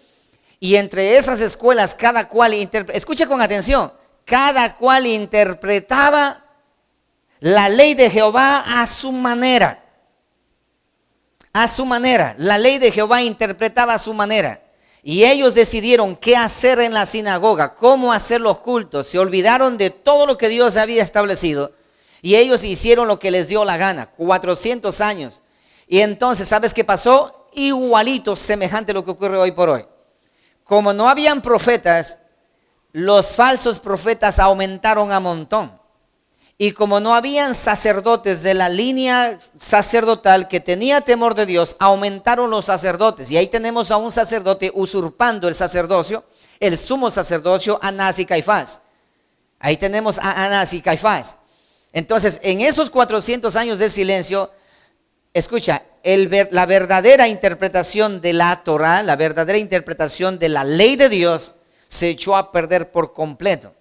Y entre esas escuelas, cada cual escucha con atención, cada cual interpretaba la ley de Jehová a su manera. A su manera, la ley de Jehová interpretaba a su manera. Y ellos decidieron qué hacer en la sinagoga, cómo hacer los cultos. Se olvidaron de todo lo que Dios había establecido. Y ellos hicieron lo que les dio la gana, 400 años. Y entonces, ¿sabes qué pasó? Igualito, semejante a lo que ocurre hoy por hoy. Como no habían profetas, los falsos profetas aumentaron a montón. Y como no habían sacerdotes de la línea sacerdotal que tenía temor de Dios, aumentaron los sacerdotes. Y ahí tenemos a un sacerdote usurpando el sacerdocio, el sumo sacerdocio, Anás y Caifás. Ahí tenemos a Anás y Caifás. Entonces, en esos 400 años de silencio, escucha, la verdadera interpretación de la Torah, la verdadera interpretación de la ley de Dios, se echó a perder por completo.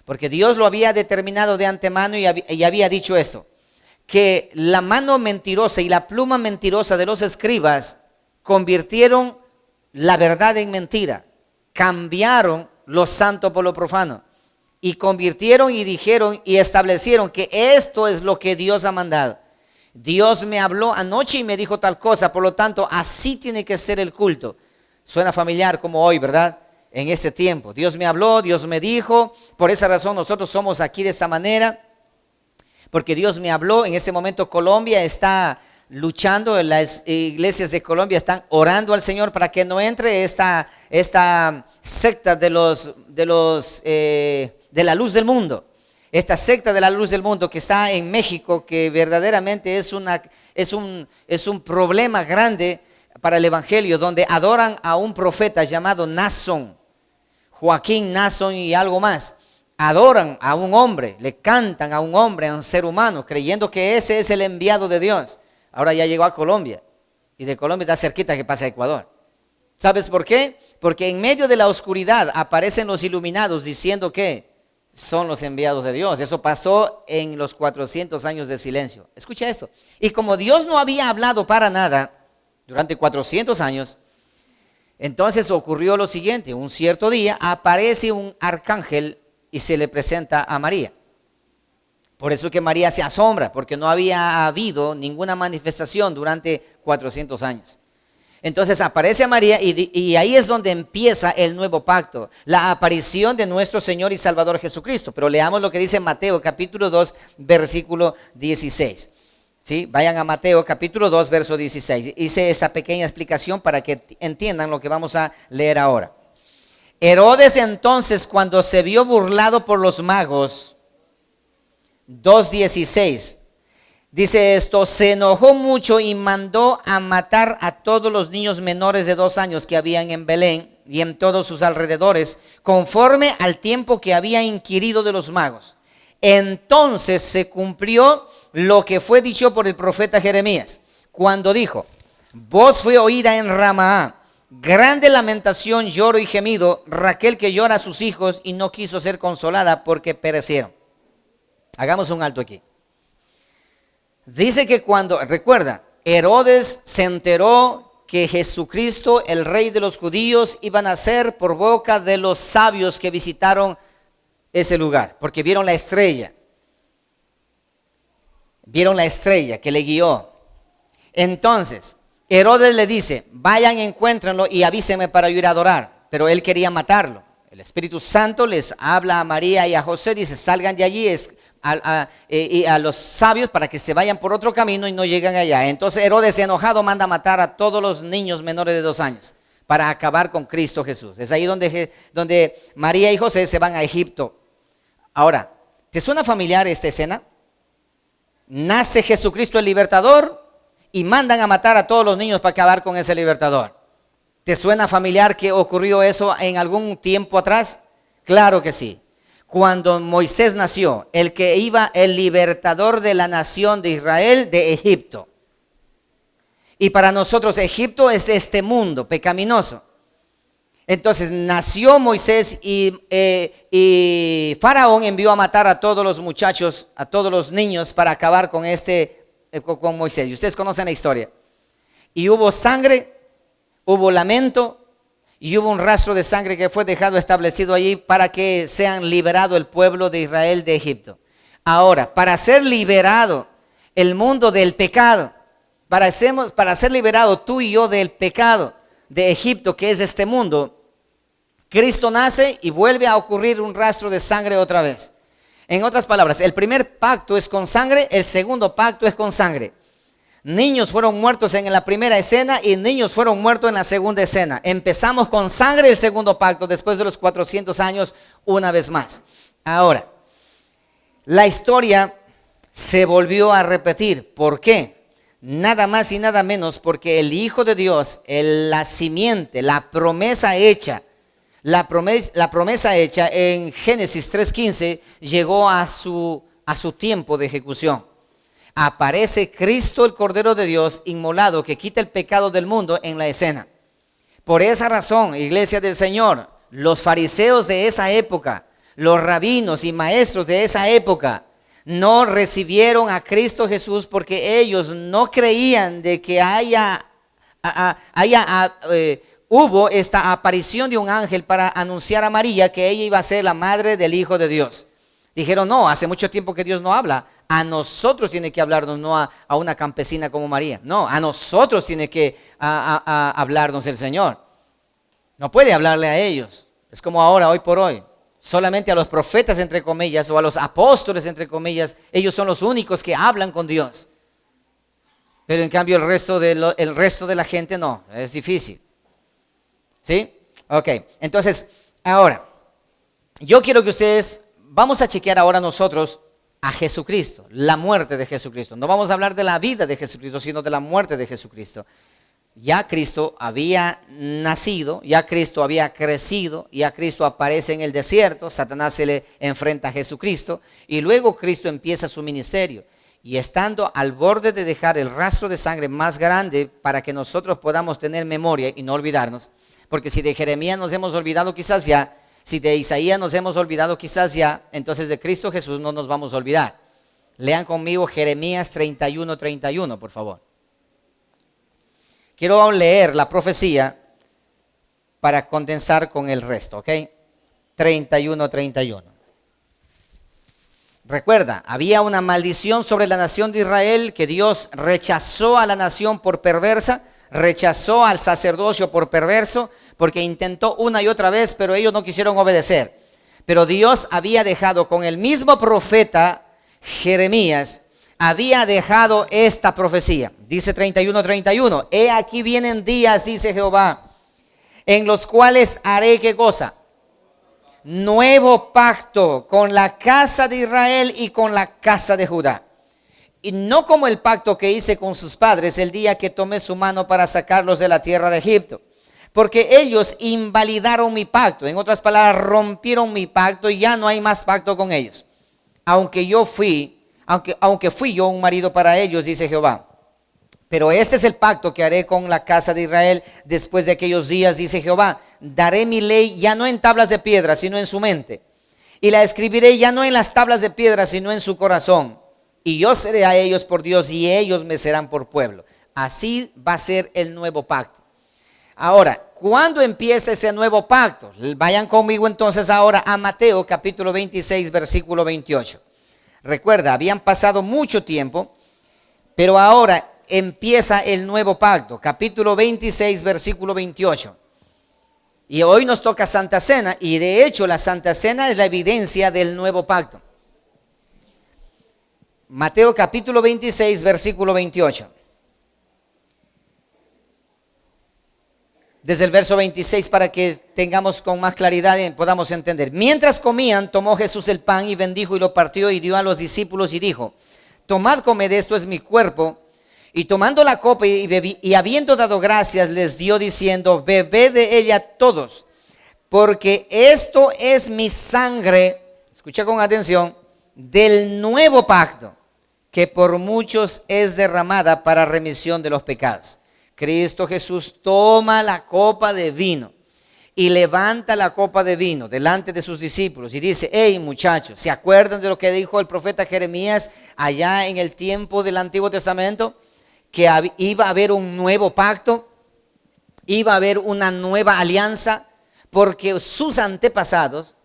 Porque Dios lo había determinado de antemano y había dicho esto, que la mano mentirosa y la pluma mentirosa de los escribas convirtieron la verdad en mentira, cambiaron lo santo por lo profano y convirtieron y dijeron y establecieron que esto es lo que Dios ha mandado. Dios me habló anoche y me dijo tal cosa, por lo tanto así tiene que ser el culto. Suena familiar como hoy, ¿verdad? En este tiempo. Dios me habló, Dios me dijo, por esa razón nosotros somos aquí de esta manera, porque Dios me habló. En este momento Colombia está luchando, las iglesias de Colombia están orando al Señor para que no entre esta secta de la luz del mundo. Esta secta de la luz del mundo que está en México, que verdaderamente es un problema grande para el evangelio, donde adoran a un profeta llamado Naasón, Joaquín Naasón y algo más. Adoran a un hombre, le cantan a un hombre, a un ser humano, creyendo que ese es el enviado de Dios. Ahora ya llegó a Colombia y de Colombia está cerquita que pasa a Ecuador. ¿Sabes por qué? Porque en medio de la oscuridad aparecen los iluminados diciendo que son los enviados de Dios. Eso pasó en los 400 años de silencio. Escucha esto. Y como Dios no había hablado para nada durante 400 años, entonces ocurrió lo siguiente. Un cierto día aparece un arcángel y se le presenta a María. Por eso que María se asombra, porque no había habido ninguna manifestación durante 400 años. Entonces aparece a María y ahí es donde empieza el nuevo pacto, la aparición de nuestro Señor y Salvador Jesucristo. Pero leamos lo que dice Mateo capítulo 2, versículo 16. ¿Sí? Vayan a Mateo capítulo 2, verso 16. Hice esta pequeña explicación para que entiendan lo que vamos a leer ahora. Herodes entonces, cuando se vio burlado por los magos, 2:16, dice esto, se enojó mucho y mandó a matar a todos los niños menores de 2 años que habían en Belén y en todos sus alrededores, conforme al tiempo que había inquirido de los magos. Entonces se cumplió lo que fue dicho por el profeta Jeremías, cuando dijo, voz fue oída en Ramá, grande lamentación, lloro y gemido, Raquel que llora a sus hijos y no quiso ser consolada porque perecieron. Hagamos un alto aquí. Dice que recuerda, Herodes se enteró que Jesucristo, el rey de los judíos, iba a nacer por boca de los sabios que visitaron ese lugar, porque vieron la estrella. Vieron la estrella que le guió. Entonces, Herodes le dice, vayan, encuéntrenlo y avísenme para yo ir a adorar. Pero él quería matarlo. El Espíritu Santo les habla a María y a José, dice, salgan de allí y a los sabios para que se vayan por otro camino y no lleguen allá. Entonces Herodes, enojado, manda matar a todos los niños menores de 2 años para acabar con Cristo Jesús. Es ahí donde María y José se van a Egipto. Ahora, ¿te suena familiar esta escena? Nace Jesucristo el libertador y mandan a matar a todos los niños para acabar con ese libertador. ¿Te suena familiar que ocurrió eso en algún tiempo atrás? Claro que sí. Cuando Moisés nació, el libertador de la nación de Israel de Egipto. Y para nosotros Egipto es este mundo pecaminoso. Entonces nació Moisés y Faraón envió a matar a todos los muchachos, a todos los niños para acabar con con Moisés. Y ustedes conocen la historia. Y hubo sangre, hubo lamento y hubo un rastro de sangre que fue dejado establecido allí para que sean liberado el pueblo de Israel de Egipto. Ahora, para ser liberado el mundo del pecado, para ser liberado tú y yo del pecado de Egipto, que es este mundo, Cristo nace y vuelve a ocurrir un rastro de sangre otra vez. En otras palabras, el primer pacto es con sangre, el segundo pacto es con sangre. Niños fueron muertos en la primera escena y niños fueron muertos en la segunda escena. Empezamos con sangre el segundo pacto después de los 400 años una vez más. Ahora, la historia se volvió a repetir. ¿Por qué? Nada más y nada menos porque el Hijo de Dios, la simiente, la promesa hecha en Génesis 3:15 llegó a su tiempo de ejecución. Aparece Cristo, el Cordero de Dios, inmolado, que quita el pecado del mundo en la escena. Por esa razón, Iglesia del Señor, los fariseos de esa época, los rabinos y maestros de esa época, no recibieron a Cristo Jesús porque ellos no creían de que haya hubo esta aparición de un ángel para anunciar a María que ella iba a ser la madre del Hijo de Dios. Dijeron, no, hace mucho tiempo que Dios no habla. A nosotros tiene que hablarnos, no a una campesina como María. No, a nosotros tiene que hablarnos el Señor. No puede hablarle a ellos. Es como ahora, hoy por hoy. Solamente a los profetas, entre comillas, o a los apóstoles, entre comillas, ellos son los únicos que hablan con Dios. Pero en cambio el resto de la gente no, es difícil. ¿Sí? Ok, entonces, ahora, yo quiero que ustedes, vamos a chequear ahora nosotros a Jesucristo, la muerte de Jesucristo. No vamos a hablar de la vida de Jesucristo, sino de la muerte de Jesucristo. Ya Cristo había nacido, ya Cristo había crecido, ya Cristo aparece en el desierto, Satanás se le enfrenta a Jesucristo y luego Cristo empieza su ministerio. Y estando al borde de dejar el rastro de sangre más grande para que nosotros podamos tener memoria y no olvidarnos, porque si de Jeremías nos hemos olvidado quizás ya, si de Isaías nos hemos olvidado quizás ya, entonces de Cristo Jesús no nos vamos a olvidar. Lean conmigo Jeremías 31:31, por favor. Quiero leer la profecía para condensar con el resto, ¿ok? 31:31. Recuerda, había una maldición sobre la nación de Israel que Dios rechazó a la nación por perversa, rechazó al sacerdocio por perverso, porque intentó una y otra vez, pero ellos no quisieron obedecer. Pero Dios había dejado con el mismo profeta Jeremías, había dejado esta profecía. Dice 31:31, he aquí vienen días, dice Jehová, en los cuales haré ¿qué cosa? Nuevo pacto con la casa de Israel y con la casa de Judá. Y no como el pacto que hice con sus padres el día que tomé su mano para sacarlos de la tierra de Egipto. Porque ellos invalidaron mi pacto. En otras palabras, rompieron mi pacto y ya no hay más pacto con ellos. Aunque fui yo un marido para ellos, dice Jehová. Pero este es el pacto que haré con la casa de Israel después de aquellos días, dice Jehová. Daré mi ley ya no en tablas de piedra, sino en su mente. Y la escribiré ya no en las tablas de piedra, sino en su corazón. Y yo seré a ellos por Dios y ellos me serán por pueblo. Así va a ser el nuevo pacto. Ahora, ¿cuándo empieza ese nuevo pacto? Vayan conmigo entonces ahora a Mateo capítulo 26, versículo 28. Recuerda, habían pasado mucho tiempo, pero ahora empieza el nuevo pacto. Capítulo 26, versículo 28. Y hoy nos toca Santa Cena, y de hecho la Santa Cena es la evidencia del nuevo pacto. Mateo capítulo 26, versículo 28. Desde el verso 26 para que tengamos con más claridad y podamos entender. Mientras comían, tomó Jesús el pan y bendijo y lo partió y dio a los discípulos y dijo, tomad, comed, esto es mi cuerpo. Y tomando la copa y habiendo dado gracias, les dio diciendo, bebed de ella todos, porque esto es mi sangre, escucha con atención, del nuevo pacto, que por muchos es derramada para remisión de los pecados. Cristo Jesús toma la copa de vino y levanta la copa de vino delante de sus discípulos y dice, hey muchachos, ¿se acuerdan de lo que dijo el profeta Jeremías allá en el tiempo del Antiguo Testamento? Que iba a haber un nuevo pacto, iba a haber una nueva alianza, porque sus antepasados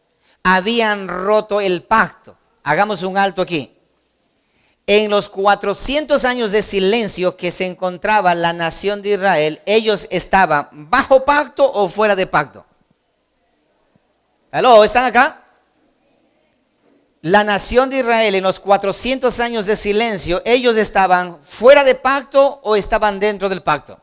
habían roto el pacto. Hagamos un alto aquí. En los 400 años de silencio que se encontraba la nación de Israel, ellos estaban bajo pacto o fuera de pacto. ¿Aló? ¿Están acá? La nación de Israel en los 400 años de silencio, ellos estaban fuera de pacto o estaban dentro del pacto.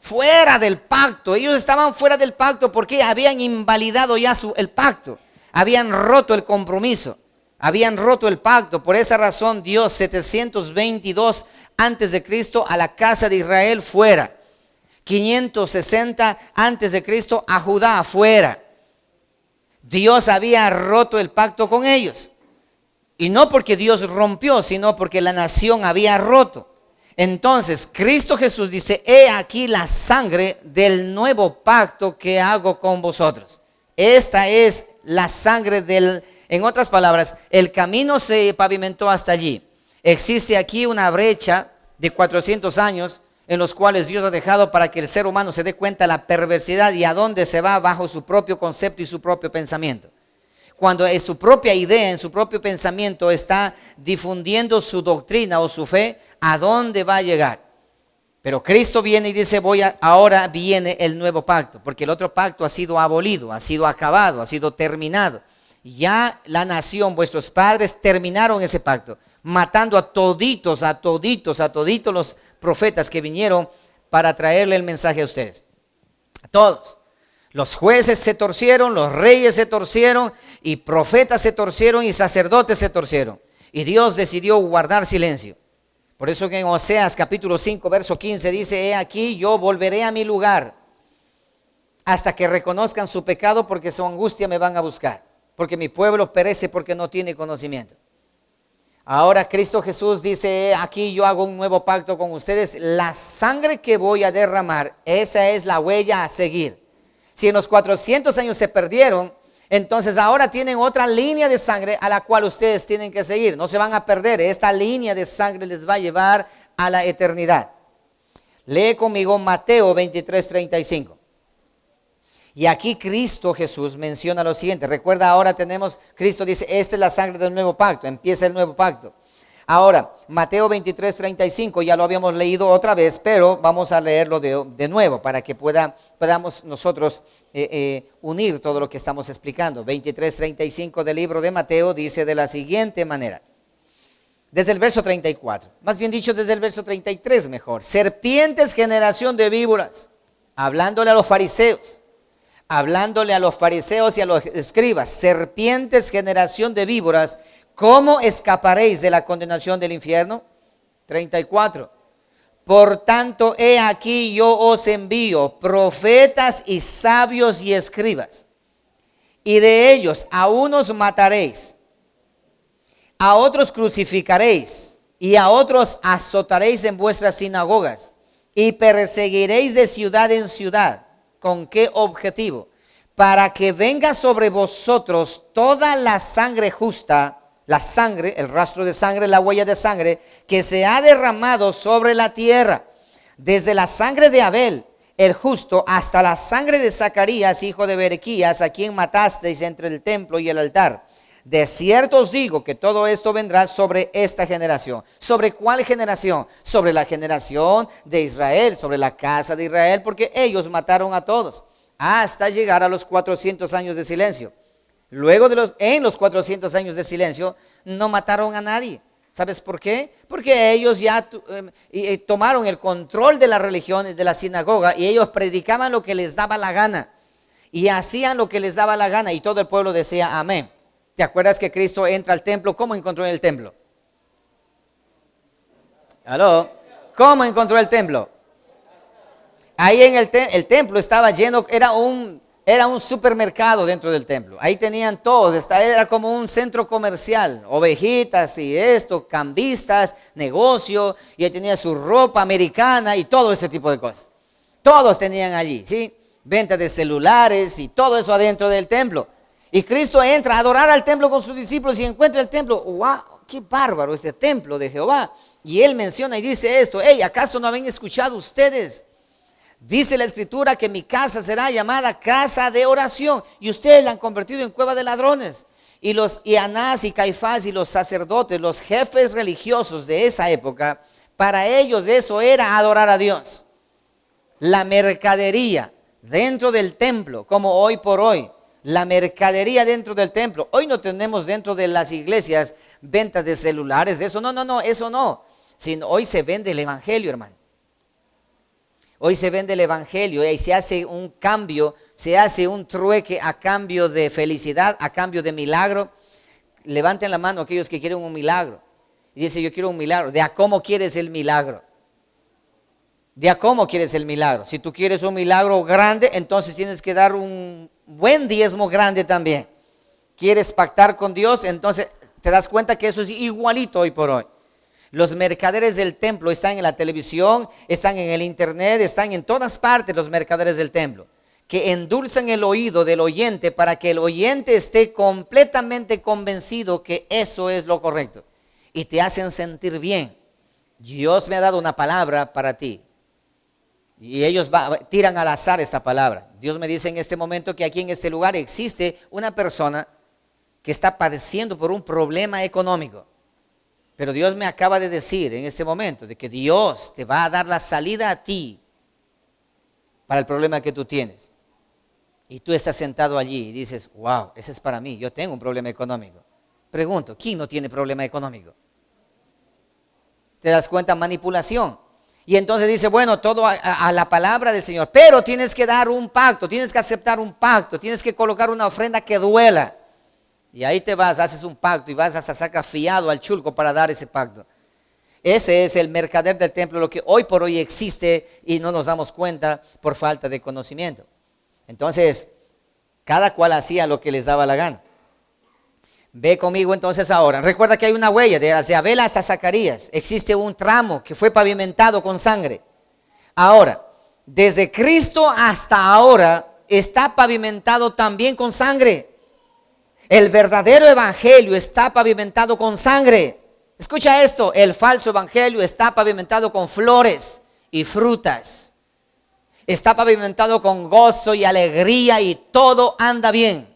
Fuera del pacto, ellos estaban fuera del pacto porque habían invalidado ya el pacto, habían roto el compromiso. Habían roto el pacto. Por esa razón Dios 722 antes de Cristo a la casa de Israel fuera. 560 antes de Cristo a Judá afuera. Dios había roto el pacto con ellos. Y no porque Dios rompió, sino porque la nación había roto. Entonces Cristo Jesús dice, he aquí la sangre del nuevo pacto que hago con vosotros. Esta es la sangre en otras palabras, el camino se pavimentó hasta allí. Existe aquí una brecha de 400 años en los cuales Dios ha dejado para que el ser humano se dé cuenta de la perversidad y a dónde se va bajo su propio concepto y su propio pensamiento. Cuando en su propia idea, en su propio pensamiento está difundiendo su doctrina o su fe, ¿a dónde va a llegar? Pero Cristo viene y dice, ahora viene el nuevo pacto, porque el otro pacto ha sido abolido, ha sido acabado, ha sido terminado. Ya la nación, vuestros padres terminaron ese pacto, matando a toditos los profetas que vinieron para traerle el mensaje a ustedes. A todos. Los jueces se torcieron, los reyes se torcieron, y profetas se torcieron, y sacerdotes se torcieron. Y Dios decidió guardar silencio. Por eso que en Oseas capítulo 5, verso 15 dice, he aquí yo volveré a mi lugar hasta que reconozcan su pecado, porque su angustia me van a buscar. Porque mi pueblo perece porque no tiene conocimiento. Ahora Cristo Jesús dice, aquí yo hago un nuevo pacto con ustedes. La sangre que voy a derramar, esa es la huella a seguir. Si en los 400 años se perdieron, entonces ahora tienen otra línea de sangre a la cual ustedes tienen que seguir. No se van a perder. Esta línea de sangre les va a llevar a la eternidad. Lee conmigo Mateo 23:35. Y aquí Cristo Jesús menciona lo siguiente. Recuerda, ahora Cristo dice, esta es la sangre del nuevo pacto. Empieza el nuevo pacto. Ahora, Mateo 23:35, ya lo habíamos leído otra vez, pero vamos a leerlo de nuevo para que podamos nosotros unir todo lo que estamos explicando. 23:35 del libro de Mateo dice de la siguiente manera. Desde el verso 34, más bien dicho desde el verso 33 mejor. Serpientes, generación de víboras, hablándole a los fariseos y a los escribas. Serpientes, generación de víboras, ¿cómo escaparéis de la condenación del infierno? 34. Por tanto, he aquí yo os envío profetas y sabios y escribas, y de ellos a unos mataréis, a otros crucificaréis, y a otros azotaréis en vuestras sinagogas, y perseguiréis de ciudad en ciudad. ¿Con qué objetivo? Para que venga sobre vosotros toda la sangre justa, la sangre, el rastro de sangre, la huella de sangre, que se ha derramado sobre la tierra, desde la sangre de Abel, el justo, hasta la sangre de Zacarías, hijo de Berequías, a quien matasteis entre el templo y el altar. De cierto os digo que todo esto vendrá sobre esta generación. ¿Sobre cuál generación? Sobre la generación de Israel, sobre la casa de Israel, porque ellos mataron a todos, hasta llegar a los 400 años de silencio. Luego en los 400 años de silencio, no mataron a nadie. ¿Sabes por qué? Porque ellos ya tomaron el control de la religión, de la sinagoga, y ellos predicaban lo que les daba la gana. Y hacían lo que les daba la gana, y todo el pueblo decía amén. ¿Te acuerdas que Cristo entra al templo? ¿Cómo encontró en el templo? ¿Aló? ¿Cómo encontró el templo? Ahí en el templo estaba lleno, era un supermercado dentro del templo. Ahí tenían todos, era como un centro comercial, ovejitas y esto, cambistas, negocio, y ahí tenía su ropa americana y todo ese tipo de cosas. Todos tenían allí, ¿sí? Venta de celulares y todo eso adentro del templo. Y Cristo entra a adorar al templo con sus discípulos y encuentra el templo. ¡Wow! ¡Qué bárbaro este templo de Jehová! Y él menciona y dice esto: hey, ¿acaso no habían escuchado ustedes? Dice la escritura que mi casa será llamada casa de oración, y ustedes la han convertido en cueva de ladrones. Y Anás y Caifás y los sacerdotes, los jefes religiosos de esa época, para ellos eso era adorar a Dios. La mercadería dentro del templo, como hoy por hoy. La mercadería dentro del templo. Hoy no tenemos dentro de las iglesias ventas de celulares, de eso. No, eso no. Sino hoy se vende el evangelio, hermano. Hoy se vende el evangelio y se hace un cambio, se hace un trueque a cambio de felicidad, a cambio de milagro. Levanten la mano aquellos que quieren un milagro. Y dice: yo quiero un milagro. ¿De a cómo quieres el milagro? ¿De a cómo quieres el milagro? Si tú quieres un milagro grande, entonces tienes que dar un buen diezmo grande también. ¿Quieres pactar con Dios? Entonces te das cuenta que eso es igualito hoy por hoy. Los mercaderes del templo están en la televisión, están en el internet, están en todas partes los mercaderes del templo, que endulzan el oído del oyente para que el oyente esté completamente convencido que eso es lo correcto. Y te hacen sentir bien. Dios me ha dado una palabra para ti. Y ellos tiran al azar esta palabra. Dios me dice en este momento que aquí en este lugar existe una persona que está padeciendo por un problema económico. Pero Dios me acaba de decir en este momento de que Dios te va a dar la salida a ti para el problema que tú tienes. Y tú estás sentado allí y dices, wow, ese es para mí, yo tengo un problema económico. Pregunto, ¿quién no tiene problema económico? ¿Te das cuenta? Manipulación. Y entonces dice, bueno, todo a la palabra del Señor, pero tienes que dar un pacto, tienes que aceptar un pacto, tienes que colocar una ofrenda que duela. Y ahí te vas, haces un pacto y vas hasta sacar fiado al chulco para dar ese pacto. Ese es el mercader del templo, lo que hoy por hoy existe y no nos damos cuenta por falta de conocimiento. Entonces, cada cual hacía lo que les daba la gana. Ve conmigo entonces ahora. Recuerda que hay una huella desde Abel hasta Zacarías. Existe un tramo que fue pavimentado con sangre. Ahora, desde Cristo hasta ahora está pavimentado también con sangre. El verdadero evangelio está pavimentado con sangre. Escucha esto, el falso evangelio está pavimentado con flores y frutas. Está pavimentado con gozo y alegría y todo anda bien.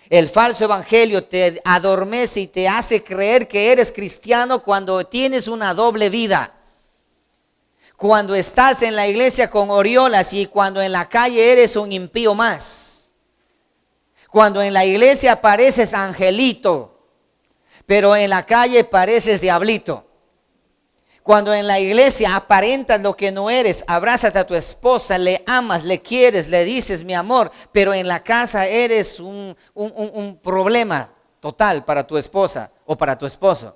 El falso evangelio te adormece y te hace creer que eres cristiano cuando tienes una doble vida. Cuando estás en la iglesia con oriolas y cuando en la calle eres un impío más. Cuando en la iglesia pareces angelito, pero en la calle pareces diablito. Cuando en la iglesia aparentas lo que no eres, abrazas a tu esposa, le amas, le quieres, le dices mi amor, pero en la casa eres un problema total para tu esposa o para tu esposo.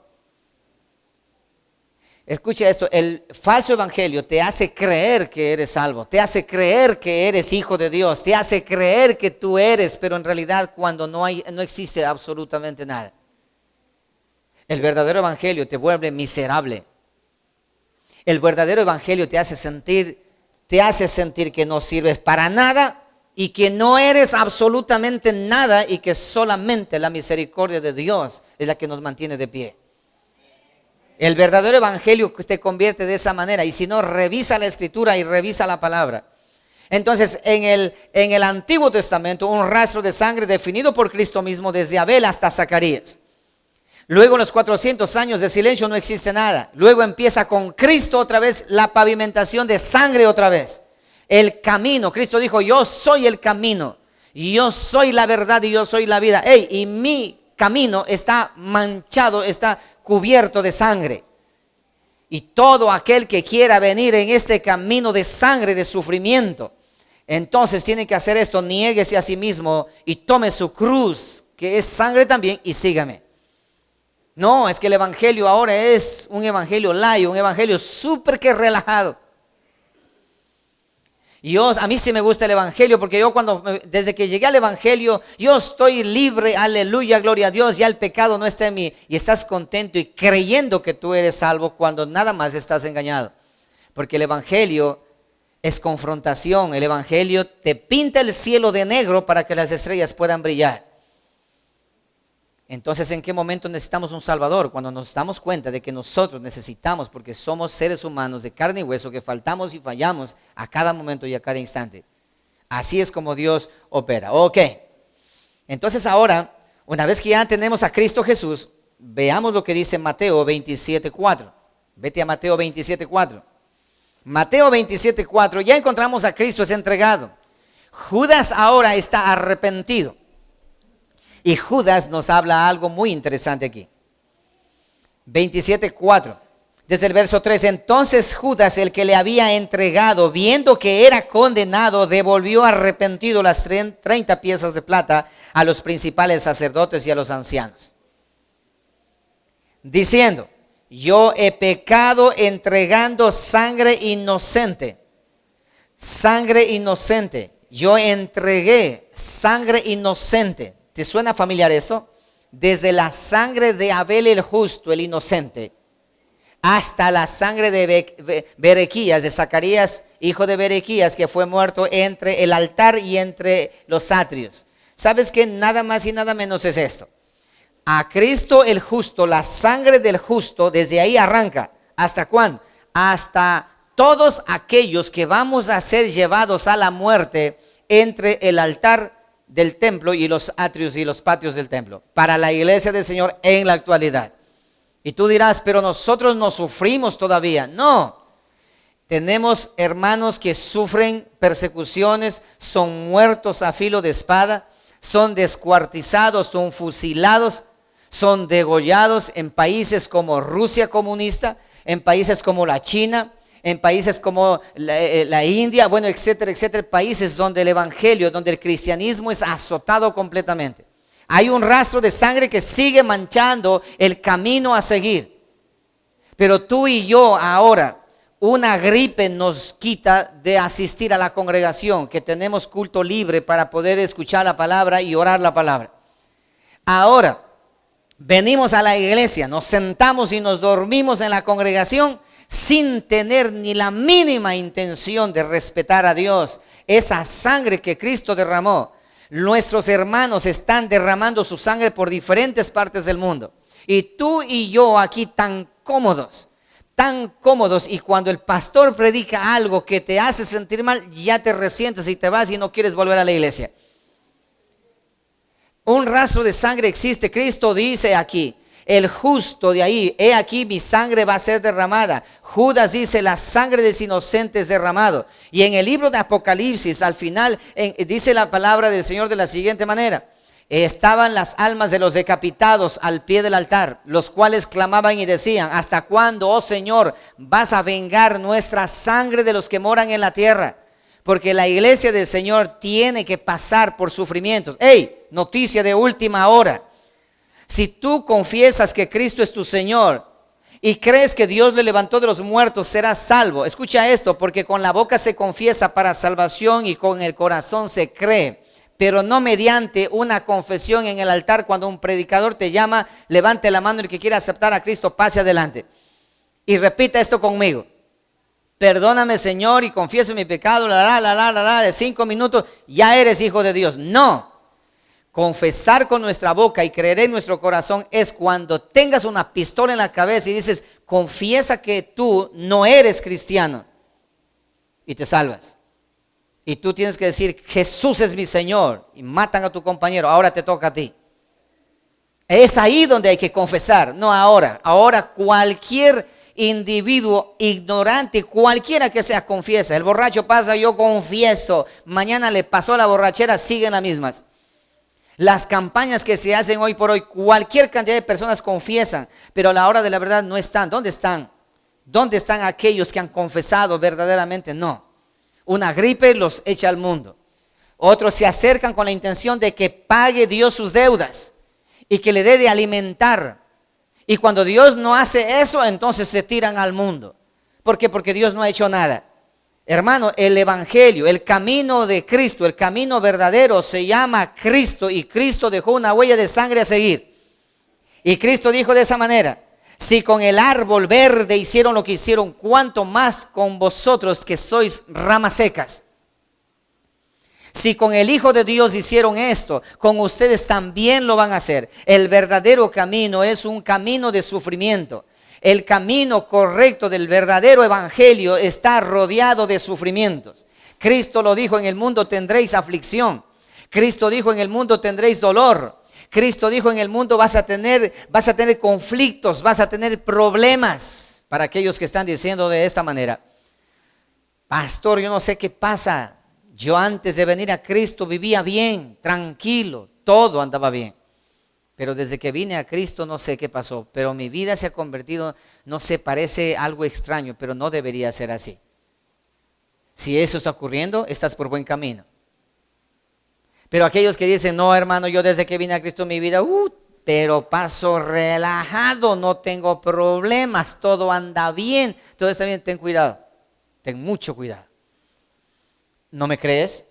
Escucha esto, el falso evangelio te hace creer que eres salvo, te hace creer que eres hijo de Dios, te hace creer que tú eres, pero en realidad cuando no existe absolutamente nada. El verdadero evangelio te vuelve miserable. El verdadero evangelio te hace sentir que no sirves para nada y que no eres absolutamente nada y que solamente la misericordia de Dios es la que nos mantiene de pie. El verdadero evangelio te convierte de esa manera. Y si no, revisa la escritura y revisa la palabra. Entonces, en el Antiguo Testamento, un rastro de sangre definido por Cristo mismo desde Abel hasta Zacarías. Luego en los 400 años de silencio no existe nada. Luego empieza con Cristo otra vez la pavimentación de sangre otra vez. El camino. Cristo dijo, yo soy el camino. Y yo soy la verdad y yo soy la vida. Y mi camino está manchado, está cubierto de sangre. Y todo aquel que quiera venir en este camino de sangre, de sufrimiento, entonces tiene que hacer esto, niéguese a sí mismo y tome su cruz, que es sangre también, y sígame. No, es que el evangelio ahora es un evangelio light, un evangelio súper que relajado. Y a mí sí me gusta el evangelio porque desde que llegué al evangelio, yo estoy libre, aleluya, gloria a Dios, ya el pecado no está en mí. Y estás contento y creyendo que tú eres salvo cuando nada más estás engañado. Porque el evangelio es confrontación, el evangelio te pinta el cielo de negro para que las estrellas puedan brillar. Entonces, ¿en qué momento necesitamos un Salvador? Cuando nos damos cuenta de que nosotros necesitamos, porque somos seres humanos de carne y hueso, que faltamos y fallamos a cada momento y a cada instante. Así es como Dios opera. Ok, entonces ahora, una vez que ya tenemos a Cristo Jesús, veamos lo que dice Mateo 27:4. Vete a Mateo 27:4. Mateo 27:4, ya encontramos a Cristo, es entregado. Judas ahora está arrepentido. Y Judas nos habla algo muy interesante aquí. 27:4. Desde el verso 3. Entonces Judas, el que le había entregado, viendo que era condenado, devolvió arrepentido las 30 piezas de plata a los principales sacerdotes y a los ancianos, diciendo, yo he pecado entregando sangre inocente. Sangre inocente. Yo entregué sangre inocente. ¿Te suena familiar eso? Desde la sangre de Abel el justo, el inocente, hasta la sangre de Berequías, de Zacarías, hijo de Berequías, que fue muerto entre el altar y entre los atrios. ¿Sabes qué? Nada más y nada menos es esto. A Cristo el justo, la sangre del justo, desde ahí arranca. ¿Hasta cuándo? Hasta todos aquellos que vamos a ser llevados a la muerte entre el altar del templo y los atrios y los patios del templo, para la iglesia del Señor en la actualidad. Y tú dirás, pero nosotros no sufrimos todavía. No, tenemos hermanos que sufren persecuciones, son muertos a filo de espada, son descuartizados, son fusilados, son degollados en países como Rusia comunista, en países como la China, en países como la India, bueno, etcétera, etcétera, países donde el evangelio, donde el cristianismo es azotado completamente. Hay un rastro de sangre que sigue manchando el camino a seguir. Pero tú y yo ahora, una gripe nos quita de asistir a la congregación, que tenemos culto libre para poder escuchar la palabra y orar la palabra. Ahora, venimos a la iglesia, nos sentamos y nos dormimos en la congregación sin tener ni la mínima intención de respetar a Dios, esa sangre que Cristo derramó. Nuestros hermanos están derramando su sangre por diferentes partes del mundo. Y tú y yo aquí tan cómodos, y cuando el pastor predica algo que te hace sentir mal, ya te resientes y te vas y no quieres volver a la iglesia. Un rastro de sangre existe. Cristo dice aquí, el justo de ahí, he aquí mi sangre va a ser derramada. Judas dice, la sangre de los inocentes derramado. Y en el libro de Apocalipsis, al final, dice la palabra del Señor de la siguiente manera: estaban las almas de los decapitados al pie del altar, los cuales clamaban y decían, ¿hasta cuándo, oh Señor, vas a vengar nuestra sangre de los que moran en la tierra? Porque la iglesia del Señor tiene que pasar por sufrimientos. ¡Ey! Noticia de última hora. Si tú confiesas que Cristo es tu Señor y crees que Dios le levantó de los muertos, serás salvo. Escucha esto, porque con la boca se confiesa para salvación y con el corazón se cree, pero no mediante una confesión en el altar. Cuando un predicador te llama, levante la mano, el que quiera aceptar a Cristo, pase adelante. Y repita esto conmigo: perdóname, Señor, y confieso mi pecado, de 5 minutos, ya eres hijo de Dios. No. Confesar con nuestra boca y creer en nuestro corazón es cuando tengas una pistola en la cabeza y dices, confiesa que tú no eres cristiano, y te salvas. Y tú tienes que decir, Jesús es mi Señor, y matan a tu compañero, ahora te toca a ti. Es ahí donde hay que confesar, no ahora. Ahora cualquier individuo ignorante, cualquiera que sea, confiesa. El borracho pasa, yo confieso. Mañana le pasó la borrachera, siguen las mismas. Las campañas que se hacen hoy por hoy, cualquier cantidad de personas confiesan, pero a la hora de la verdad no están. ¿Dónde están? ¿Dónde están aquellos que han confesado verdaderamente? No. Una gripe los echa al mundo. Otros se acercan con la intención de que pague Dios sus deudas y que le dé de alimentar. Y cuando Dios no hace eso, entonces se tiran al mundo. ¿Por qué? Porque Dios no ha hecho nada. Hermano, el evangelio, el camino de Cristo, el camino verdadero se llama Cristo, y Cristo dejó una huella de sangre a seguir. Y Cristo dijo de esa manera: si con el árbol verde hicieron lo que hicieron, ¿cuánto más con vosotros que sois ramas secas? Si con el Hijo de Dios hicieron esto, con ustedes también lo van a hacer. El verdadero camino es un camino de sufrimiento. El camino correcto del verdadero evangelio está rodeado de sufrimientos. Cristo lo dijo: en el mundo tendréis aflicción. Cristo dijo: en el mundo tendréis dolor. Cristo dijo: en el mundo vas a tener conflictos, vas a tener problemas. Para aquellos que están diciendo de esta manera: pastor, yo no sé qué pasa. Yo antes de venir a Cristo vivía bien, tranquilo, todo andaba bien. Pero desde que vine a Cristo no sé qué pasó, pero mi vida se ha convertido, no sé, parece algo extraño, pero no debería ser así. Si eso está ocurriendo, estás por buen camino. Pero aquellos que dicen, no hermano, yo desde que vine a Cristo mi vida, pero paso relajado, no tengo problemas, todo anda bien, todo está bien, ten cuidado, ten mucho cuidado. ¿No me crees?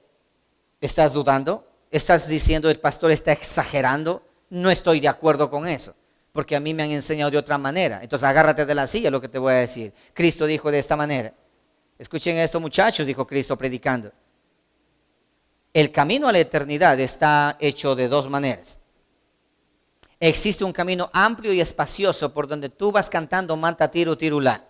¿Estás dudando? ¿Estás diciendo el pastor está exagerando? No estoy de acuerdo con eso, porque a mí me han enseñado de otra manera. Entonces agárrate de la silla, lo que te voy a decir. Cristo dijo de esta manera. Escuchen esto, muchachos, dijo Cristo predicando. El camino a la eternidad está hecho de 2 maneras. Existe un camino amplio y espacioso por donde tú vas cantando manta tiru tirulá.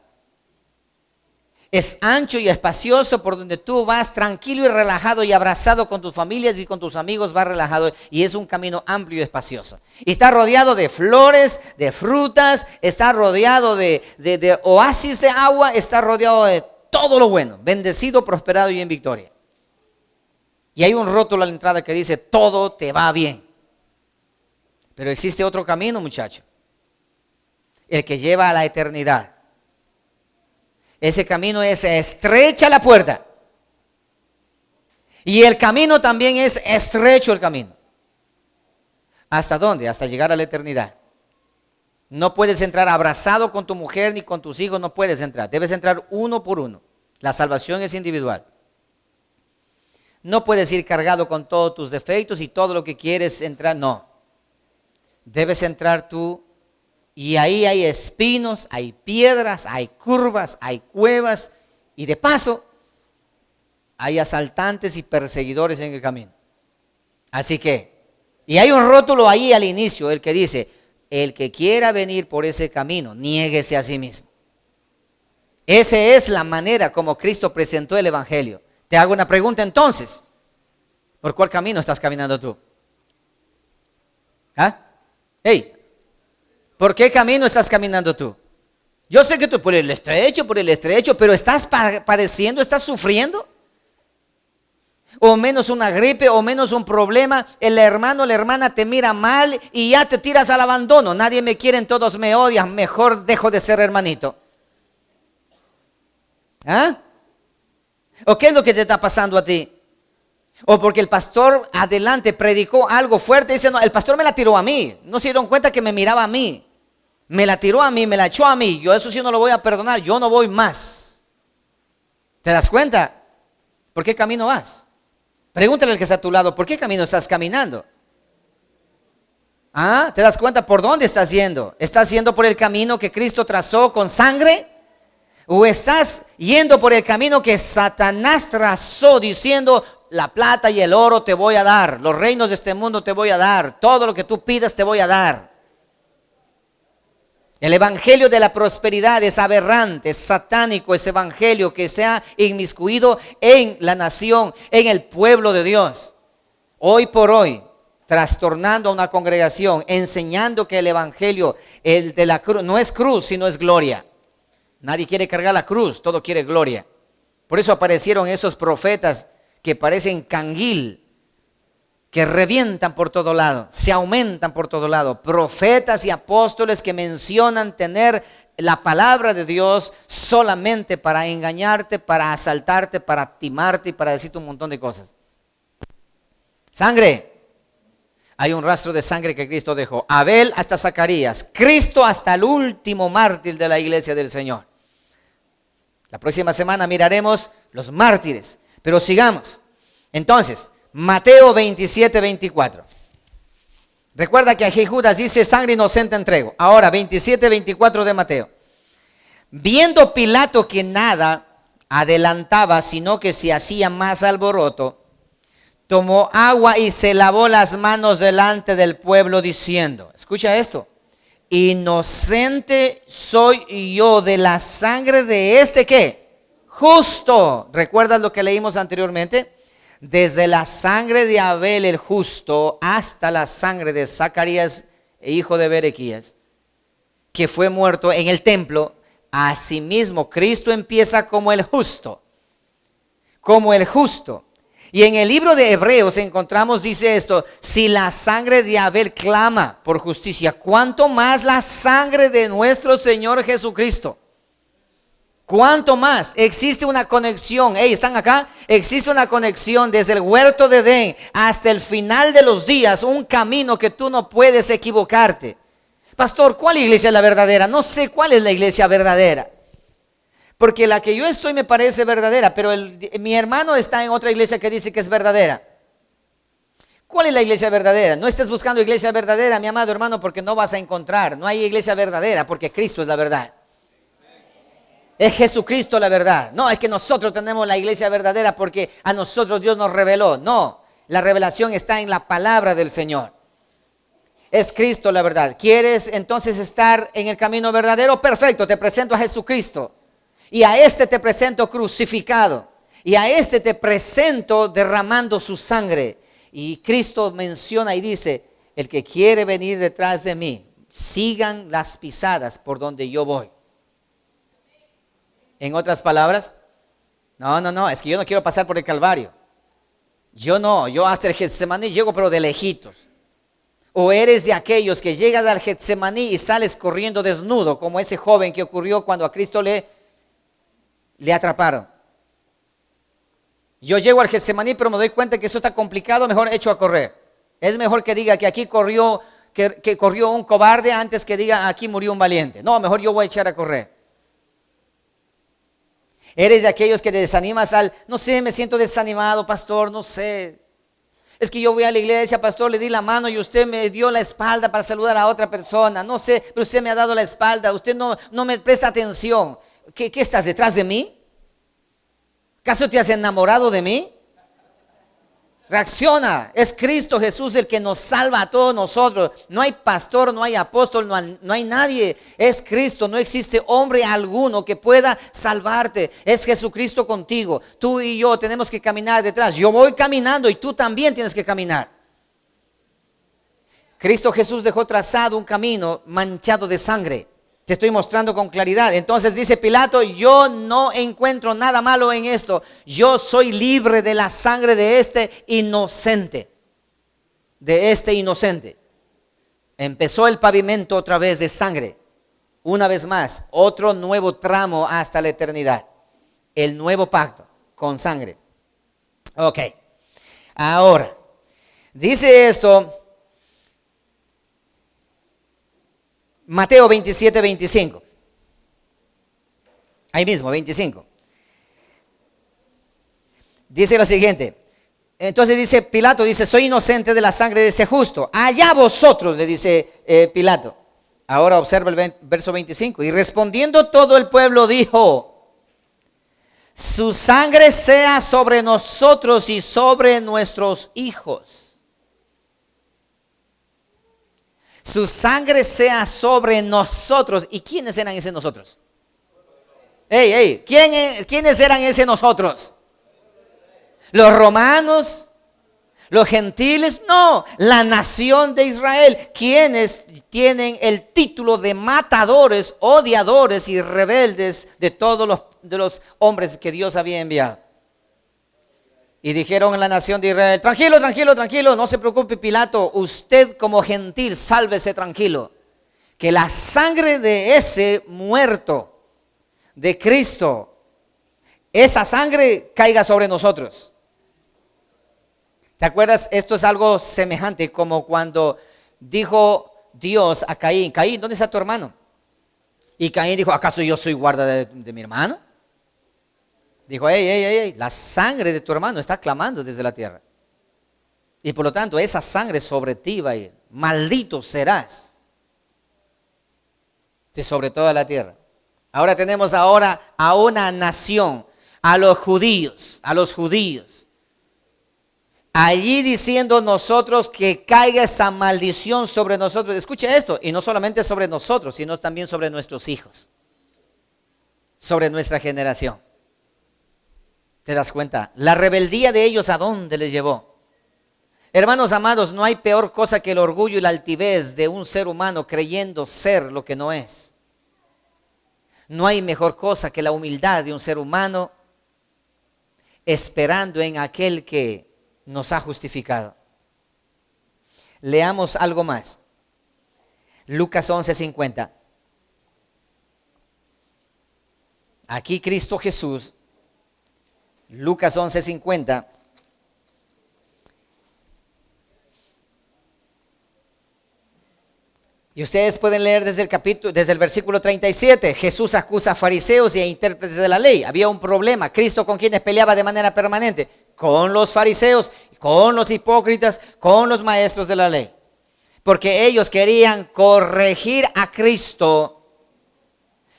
Es ancho y espacioso por donde tú vas tranquilo y relajado y abrazado con tus familias y con tus amigos, vas relajado, y es un camino amplio y espacioso. Y está rodeado de flores, de frutas, está rodeado de oasis de agua, está rodeado de todo lo bueno, bendecido, prosperado y en victoria. Y hay un rótulo a la entrada que dice, todo te va bien. Pero existe otro camino, muchacho, el que lleva a la eternidad. Ese camino es estrecha la puerta. Y el camino también es estrecho el camino. ¿Hasta dónde? Hasta llegar a la eternidad. No puedes entrar abrazado con tu mujer ni con tus hijos, no puedes entrar. Debes entrar uno por uno. La salvación es individual. No puedes ir cargado con todos tus defectos y todo lo que quieres entrar, no. Debes entrar tú. Y ahí hay espinos, hay piedras, hay curvas, hay cuevas. Y de paso, hay asaltantes y perseguidores en el camino. Así que, y hay un rótulo ahí al inicio, el que dice, el que quiera venir por ese camino, niéguese a sí mismo. Esa es la manera como Cristo presentó el Evangelio. Te hago una pregunta entonces. ¿Por cuál camino estás caminando tú? ¿Ah? Hey. ¿Por qué camino estás caminando tú? Yo sé que tú por el estrecho, pero ¿estás padeciendo, estás sufriendo? O menos una gripe, o menos un problema, el hermano o la hermana te mira mal y ya te tiras al abandono. Nadie me quiere, todos me odian, mejor dejo de ser hermanito. ¿Ah? ¿O qué es lo que te está pasando a ti? O porque el pastor adelante predicó algo fuerte y dice, no, el pastor me la tiró a mí. No se dieron cuenta que me miraba a mí. Me la tiró a mí, me la echó a mí. Yo eso sí no lo voy a perdonar, yo no voy más. ¿Te das cuenta? ¿Por qué camino vas? Pregúntale al que está a tu lado, ¿por qué camino estás caminando? ¿Ah? ¿Te das cuenta por dónde estás yendo? ¿Estás yendo por el camino que Cristo trazó con sangre? ¿O estás yendo por el camino que Satanás trazó diciendo, la plata y el oro te voy a dar, los reinos de este mundo te voy a dar, todo lo que tú pidas te voy a dar? El evangelio de la prosperidad es aberrante, es satánico, ese evangelio que se ha inmiscuido en la nación, en el pueblo de Dios. Hoy por hoy, trastornando a una congregación, enseñando que el evangelio, el de la cruz, no es cruz, sino es gloria. Nadie quiere cargar la cruz, todo quiere gloria. Por eso aparecieron esos profetas que parecen canguil, que revientan por todo lado, se aumentan por todo lado. Profetas y apóstoles que mencionan tener la palabra de Dios solamente para engañarte, para asaltarte, para timarte y para decirte un montón de cosas. Sangre. Hay un rastro de sangre que Cristo dejó. Abel hasta Zacarías, Cristo hasta el último mártir de la iglesia del Señor. La próxima semana miraremos los mártires, pero sigamos. Entonces, Mateo 27, 24. Recuerda que aquí Judas dice, sangre inocente entrego. Ahora, 27, 24 de Mateo. Viendo Pilato que nada adelantaba, sino que se hacía más alboroto, tomó agua y se lavó las manos delante del pueblo diciendo, escucha esto, inocente soy yo de la sangre de este, ¿qué? Justo. ¿Recuerdas lo que leímos anteriormente? Desde la sangre de Abel el justo hasta la sangre de Zacarías, hijo de Berequías, que fue muerto en el templo. Asimismo, Cristo empieza como el justo. Como el justo. Y en el libro de Hebreos encontramos, dice esto, si la sangre de Abel clama por justicia, ¿cuánto más la sangre de nuestro Señor Jesucristo? ¿Cuánto más? Existe una conexión. ¿Están acá? Existe una conexión desde el huerto de Edén hasta el final de los días. Un camino que tú no puedes equivocarte. Pastor, ¿cuál iglesia es la verdadera? No sé cuál es la iglesia verdadera. Porque la que yo estoy me parece verdadera, pero mi hermano está en otra iglesia que dice que es verdadera. ¿Cuál es la iglesia verdadera? No estés buscando iglesia verdadera, mi amado hermano, porque no vas a encontrar. No hay iglesia verdadera porque Cristo es la verdad. Es Jesucristo la verdad. No, es que nosotros tenemos la iglesia verdadera porque a nosotros Dios nos reveló. No, la revelación está en la palabra del Señor. Es Cristo la verdad. ¿Quieres entonces estar en el camino verdadero? Perfecto, te presento a Jesucristo. Y a este te presento crucificado. Y a este te presento derramando su sangre. Y Cristo menciona y dice, el que quiere venir detrás de mí, sigan las pisadas por donde yo voy. En otras palabras, no, es que yo no quiero pasar por el Calvario. Yo hasta el Getsemaní llego pero de lejitos. O eres de aquellos que llegas al Getsemaní y sales corriendo desnudo, como ese joven que ocurrió cuando a Cristo le atraparon. Yo llego al Getsemaní, pero me doy cuenta que eso está complicado, mejor echo a correr. Es mejor que diga que aquí corrió un cobarde antes que diga aquí murió un valiente. No, mejor yo voy a echar a correr. Eres de aquellos que te desanimas no sé, me siento desanimado, pastor, no sé. Es que yo voy a la iglesia, pastor, le di la mano y usted me dio la espalda para saludar a otra persona. No sé, pero usted me ha dado la espalda, usted no me presta atención. ¿Qué estás detrás de mí? ¿Acaso te has enamorado de mí? Reacciona, es Cristo Jesús el que nos salva a todos nosotros. No hay pastor, no hay apóstol, no hay nadie. Es Cristo, no existe hombre alguno que pueda salvarte. Es Jesucristo contigo. Tú y yo tenemos que caminar detrás. Yo voy caminando y tú también tienes que caminar. Cristo Jesús dejó trazado un camino manchado de sangre. Te estoy mostrando con claridad. Entonces dice Pilato, yo no encuentro nada malo en esto. Yo soy libre de la sangre de este inocente. De este inocente. Empezó el pavimento otra vez de sangre. Una vez más, otro nuevo tramo hasta la eternidad. El nuevo pacto con sangre. Ok. Ahora, dice esto Mateo 27, 25. Ahí mismo, 25. Dice lo siguiente. Entonces dice Pilato, dice, soy inocente de la sangre de ese justo. Allá vosotros, le dice Pilato. Ahora observa el verso 25. Y respondiendo todo el pueblo dijo, su sangre sea sobre nosotros y sobre nuestros hijos. Su sangre sea sobre nosotros. ¿Y quiénes eran ese nosotros? ¿Quiénes eran ese nosotros? ¿Los romanos? ¿Los gentiles? No, la nación de Israel. ¿Quiénes tienen el título de matadores, odiadores y rebeldes de todos los hombres que Dios había enviado? Y dijeron en la nación de Israel, tranquilo, no se preocupe Pilato, usted como gentil, sálvese tranquilo. Que la sangre de ese muerto, de Cristo, esa sangre caiga sobre nosotros. ¿Te acuerdas? Esto es algo semejante como cuando dijo Dios a Caín, Caín, ¿dónde está tu hermano? Y Caín dijo, ¿acaso yo soy guarda de mi hermano? Dijo, la sangre de tu hermano está clamando desde la tierra. Y por lo tanto, esa sangre sobre ti va a ir. Maldito serás de sobre toda la tierra. Ahora tenemos a una nación, a los judíos. Allí diciendo nosotros que caiga esa maldición sobre nosotros. Escucha esto, y no solamente sobre nosotros, sino también sobre nuestros hijos. Sobre nuestra generación. ¿Te das cuenta? La rebeldía de ellos, ¿a dónde les llevó? Hermanos amados, no hay peor cosa que el orgullo y la altivez de un ser humano creyendo ser lo que no es. No hay mejor cosa que la humildad de un ser humano esperando en aquel que nos ha justificado. Leamos algo más. Lucas 11:50. Aquí Cristo Jesús, Lucas 11:50. Y ustedes pueden leer desde el versículo 37. Jesús acusa a fariseos y a intérpretes de la ley. Había un problema. Cristo, ¿con quienes peleaba de manera permanente? Con los fariseos, con los hipócritas, con los maestros de la ley. Porque ellos querían corregir a Cristo.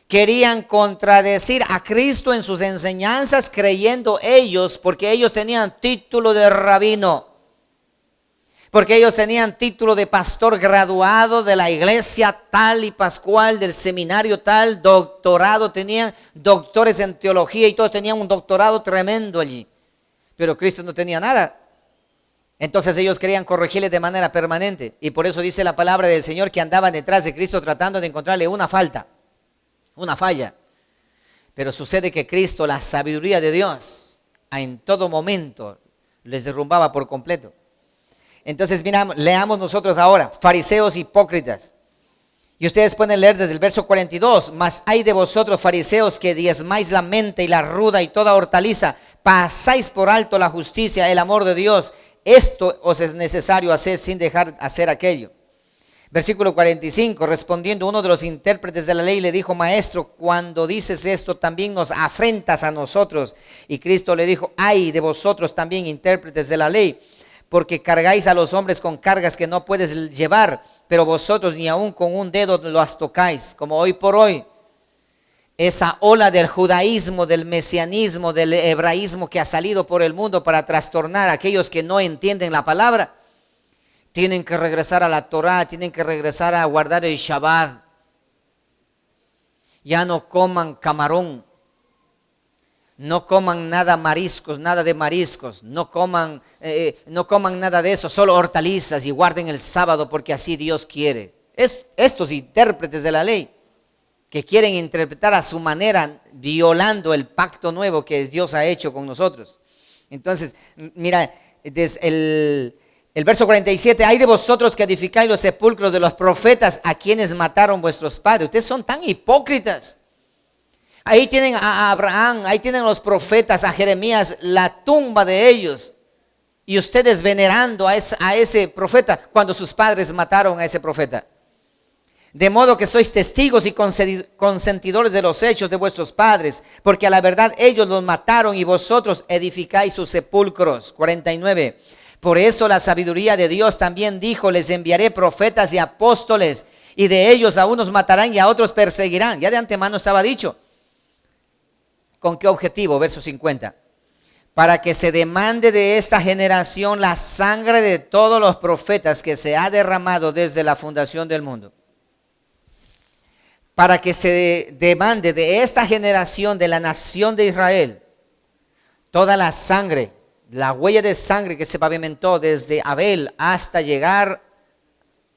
Querían contradecir a Cristo en sus enseñanzas, creyendo ellos, porque ellos tenían título de rabino. Porque ellos tenían título de pastor graduado de la iglesia tal y pascual, del seminario tal, doctorado, tenían doctores en teología y todos tenían un doctorado tremendo allí. Pero Cristo no tenía nada. Entonces ellos querían corregirle de manera permanente. Y por eso dice la palabra del Señor que andaban detrás de Cristo tratando de encontrarle una falta, una falla. Pero sucede que Cristo, la sabiduría de Dios, en todo momento les derrumbaba por completo. Entonces, leamos nosotros ahora, fariseos hipócritas. Y ustedes pueden leer desde el verso 42. Mas hay de vosotros, fariseos, que diezmáis la mente y la ruda y toda hortaliza, pasáis por alto la justicia, el amor de Dios. Esto os es necesario hacer sin dejar hacer aquello. Versículo 45, respondiendo uno de los intérpretes de la ley le dijo: Maestro, cuando dices esto también nos afrentas a nosotros. Y Cristo le dijo: ay de vosotros también, intérpretes de la ley, porque cargáis a los hombres con cargas que no puedes llevar, pero vosotros ni aun con un dedo las tocáis. Como hoy por hoy, esa ola del judaísmo, del mesianismo, del hebraísmo que ha salido por el mundo para trastornar a aquellos que no entienden la palabra. Tienen que regresar a la Torá, tienen que regresar a guardar el Shabbat. Ya no coman camarón, no coman nada mariscos, nada de mariscos, no coman nada de eso, solo hortalizas y guarden el sábado porque así Dios quiere. Es estos intérpretes de la ley que quieren interpretar a su manera, violando el pacto nuevo que Dios ha hecho con nosotros. Entonces, mira, desde el verso 47, hay de vosotros que edificáis los sepulcros de los profetas a quienes mataron vuestros padres. Ustedes son tan hipócritas. Ahí tienen a Abraham, ahí tienen los profetas, a Jeremías, la tumba de ellos. Y ustedes venerando a ese profeta cuando sus padres mataron a ese profeta. De modo que sois testigos y consentidores de los hechos de vuestros padres, porque a la verdad ellos los mataron y vosotros edificáis sus sepulcros. 49. Por eso la sabiduría de Dios también dijo: les enviaré profetas y apóstoles, y de ellos a unos matarán y a otros perseguirán. Ya de antemano estaba dicho. ¿Con qué objetivo? Verso 50. Para que se demande de esta generación la sangre de todos los profetas que se ha derramado desde la fundación del mundo. Para que se demande de esta generación de la nación de Israel toda la sangre, la huella de sangre que se pavimentó desde Abel hasta llegar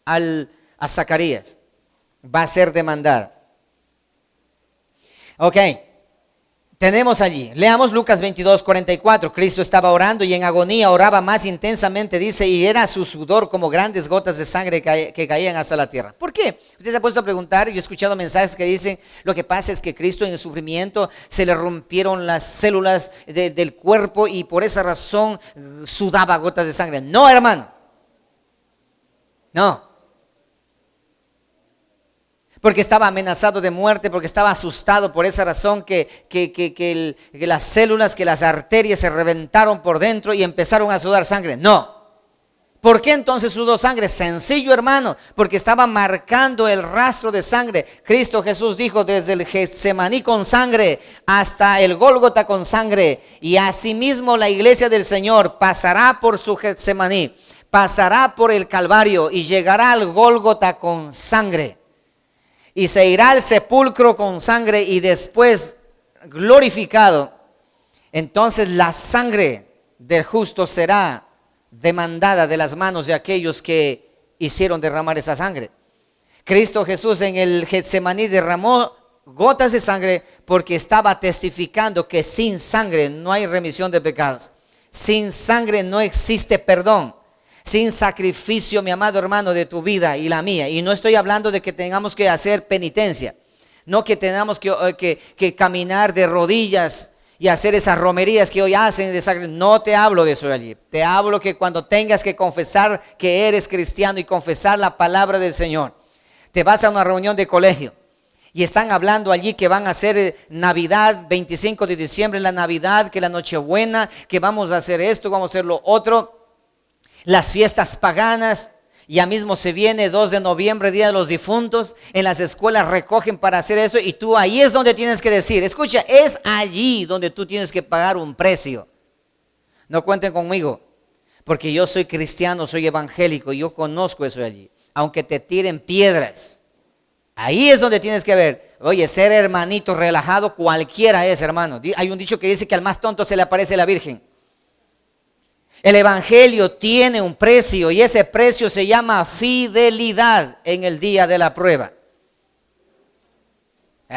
a Zacarías, va a ser demandada. Ok, tenemos allí, leamos Lucas 22, 44. Cristo estaba orando y en agonía oraba más intensamente, dice, y era su sudor como grandes gotas de sangre que caían hasta la tierra. ¿Por qué? Usted se ha puesto a preguntar. Yo he escuchado mensajes que dicen: lo que pasa es que Cristo en el sufrimiento se le rompieron las células del cuerpo y por esa razón sudaba gotas de sangre. No, hermano. No. Porque estaba amenazado de muerte, porque estaba asustado, por esa razón que las células, que las arterias se reventaron por dentro y empezaron a sudar sangre. No. ¿Por qué entonces sudó sangre? Sencillo, hermano, porque estaba marcando el rastro de sangre. Cristo Jesús dijo: desde el Getsemaní con sangre hasta el Gólgota con sangre. Y asimismo la iglesia del Señor pasará por su Getsemaní, pasará por el Calvario y llegará al Gólgota con sangre. Y se irá al sepulcro con sangre y después glorificado. Entonces la sangre del justo será demandada de las manos de aquellos que hicieron derramar esa sangre. Cristo Jesús en el Getsemaní derramó gotas de sangre porque estaba testificando que sin sangre no hay remisión de pecados. Sin sangre no existe perdón. Sin sacrificio, mi amado hermano, de tu vida y la mía. Y no estoy hablando de que tengamos que hacer penitencia. No que tengamos que caminar de rodillas y hacer esas romerías que hoy hacen de sacrificio. No te hablo de eso allí. Te hablo que cuando tengas que confesar que eres cristiano y confesar la palabra del Señor. Te vas a una reunión de colegio y están hablando allí que van a hacer Navidad, 25 de diciembre, la Navidad, que la Nochebuena, que vamos a hacer esto, vamos a hacer lo otro. Las fiestas paganas, ya mismo se viene 2 de noviembre, Día de los Difuntos. En las escuelas recogen para hacer esto y tú ahí es donde tienes que decir: escucha, es allí donde tú tienes que pagar un precio. No cuenten conmigo, Porque yo soy cristiano, soy evangélico, yo conozco eso de allí. Aunque te tiren piedras, ahí es donde tienes que ver. Oye, ser hermanito relajado cualquiera es, hermano. Hay un dicho que dice que al más tonto se le aparece la Virgen. El evangelio tiene un precio y ese precio se llama fidelidad en el día de la prueba.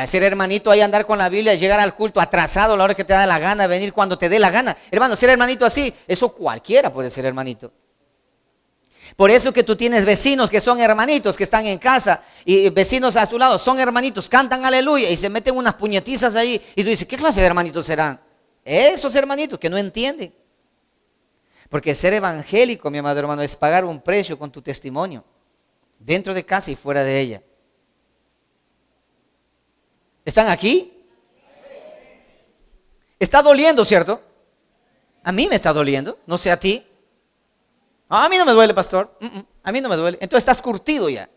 Ser hermanito ahí, andar con la Biblia, llegar al culto atrasado a la hora que te da la gana, venir cuando te dé la gana. Hermano, ser hermanito así, eso cualquiera puede ser hermanito. Por eso que tú tienes vecinos que son hermanitos, que están en casa, y vecinos a su lado son hermanitos, cantan aleluya y se meten unas puñetizas ahí. Y tú dices, ¿qué clase de hermanitos serán? Esos hermanitos que no entienden. Porque ser evangélico, mi amado hermano, es pagar un precio con tu testimonio, dentro de casa y fuera de ella. ¿Están aquí? Está doliendo, ¿cierto? A mí me está doliendo, no sé a ti. A mí no me duele, pastor. A mí no me duele. Entonces estás curtido ya.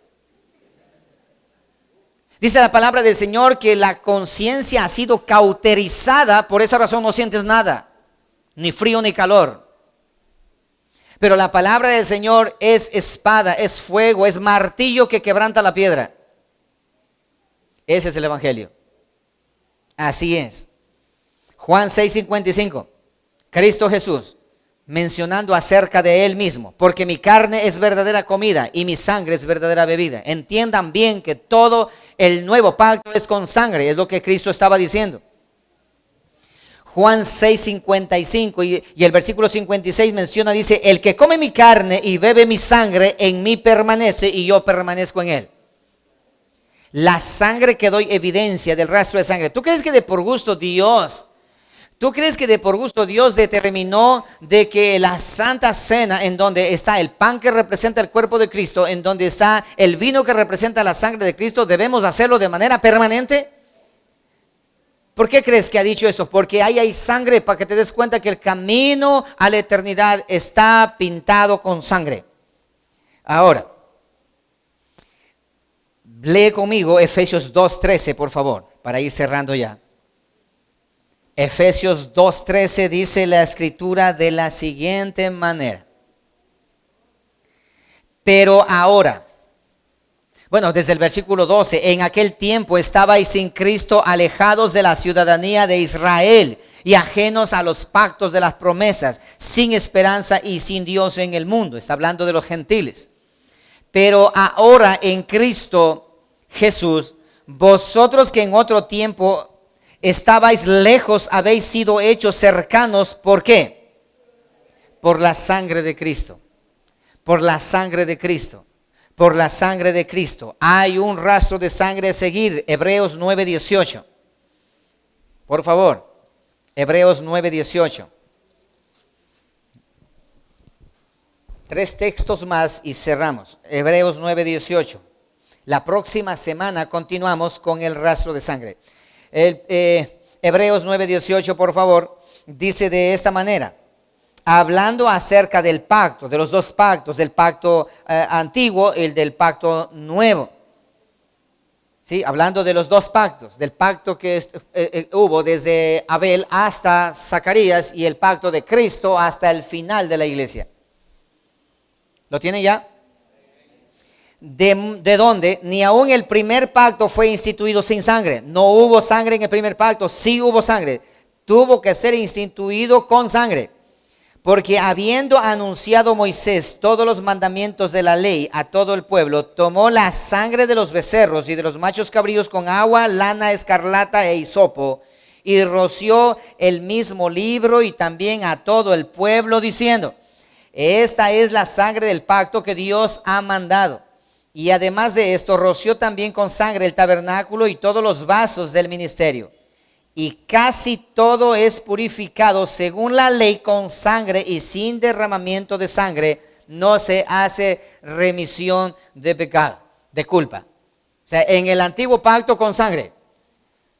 Dice la palabra del Señor que la conciencia ha sido cauterizada, por esa razón no sientes nada, ni frío ni calor. Pero la palabra del Señor es espada, es fuego, es martillo que quebranta la piedra. Ese es el evangelio. Así es. Juan 6:55. Cristo Jesús, mencionando acerca de Él mismo. Porque mi carne es verdadera comida y mi sangre es verdadera bebida. Entiendan bien que todo el nuevo pacto es con sangre. Es lo que Cristo estaba diciendo. Juan 6:55 y el versículo 56 menciona, dice, el que come mi carne y bebe mi sangre, en mí permanece y yo permanezco en él. La sangre que doy evidencia del rastro de sangre. ¿Tú crees que de por gusto Dios determinó de que la Santa Cena, en donde está el pan que representa el cuerpo de Cristo, en donde está el vino que representa la sangre de Cristo, debemos hacerlo de manera permanente? ¿Por qué crees que ha dicho eso? Porque ahí hay sangre, para que te des cuenta que el camino a la eternidad está pintado con sangre. Ahora, lee conmigo Efesios 2:13, por favor, para ir cerrando ya. Efesios 2:13 dice la escritura de la siguiente manera. Pero ahora, bueno, desde el versículo 12, en aquel tiempo estabais sin Cristo, alejados de la ciudadanía de Israel y ajenos a los pactos de las promesas, sin esperanza y sin Dios en el mundo. Está hablando de los gentiles. Pero ahora en Cristo Jesús, vosotros que en otro tiempo estabais lejos, habéis sido hechos cercanos. ¿Por qué? Por la sangre de Cristo. Por la sangre de Cristo. Por la sangre de Cristo. Hay un rastro de sangre a seguir. Hebreos 9:18. Por favor. Hebreos 9:18. 3 textos más y cerramos. Hebreos 9:18. La próxima semana continuamos con el rastro de sangre. Hebreos 9:18, por favor, dice de esta manera. Hablando acerca del pacto, de los dos pactos, del pacto antiguo y el del pacto nuevo. ¿Sí? Hablando de los dos pactos, del pacto que hubo desde Abel hasta Zacarías y el pacto de Cristo hasta el final de la iglesia. ¿Lo tiene ya? ¿De dónde? Ni aún el primer pacto fue instituido sin sangre. No hubo sangre en el primer pacto, sí hubo sangre. Tuvo que ser instituido con sangre. Porque habiendo anunciado Moisés todos los mandamientos de la ley a todo el pueblo, tomó la sangre de los becerros y de los machos cabríos con agua, lana, escarlata e hisopo, y roció el mismo libro y también a todo el pueblo, diciendo, esta es la sangre del pacto que Dios ha mandado. Y además de esto, roció también con sangre el tabernáculo y todos los vasos del ministerio. Y casi todo es purificado según la ley con sangre, y sin derramamiento de sangre no se hace remisión de pecado, de culpa. O sea, en el antiguo pacto con sangre,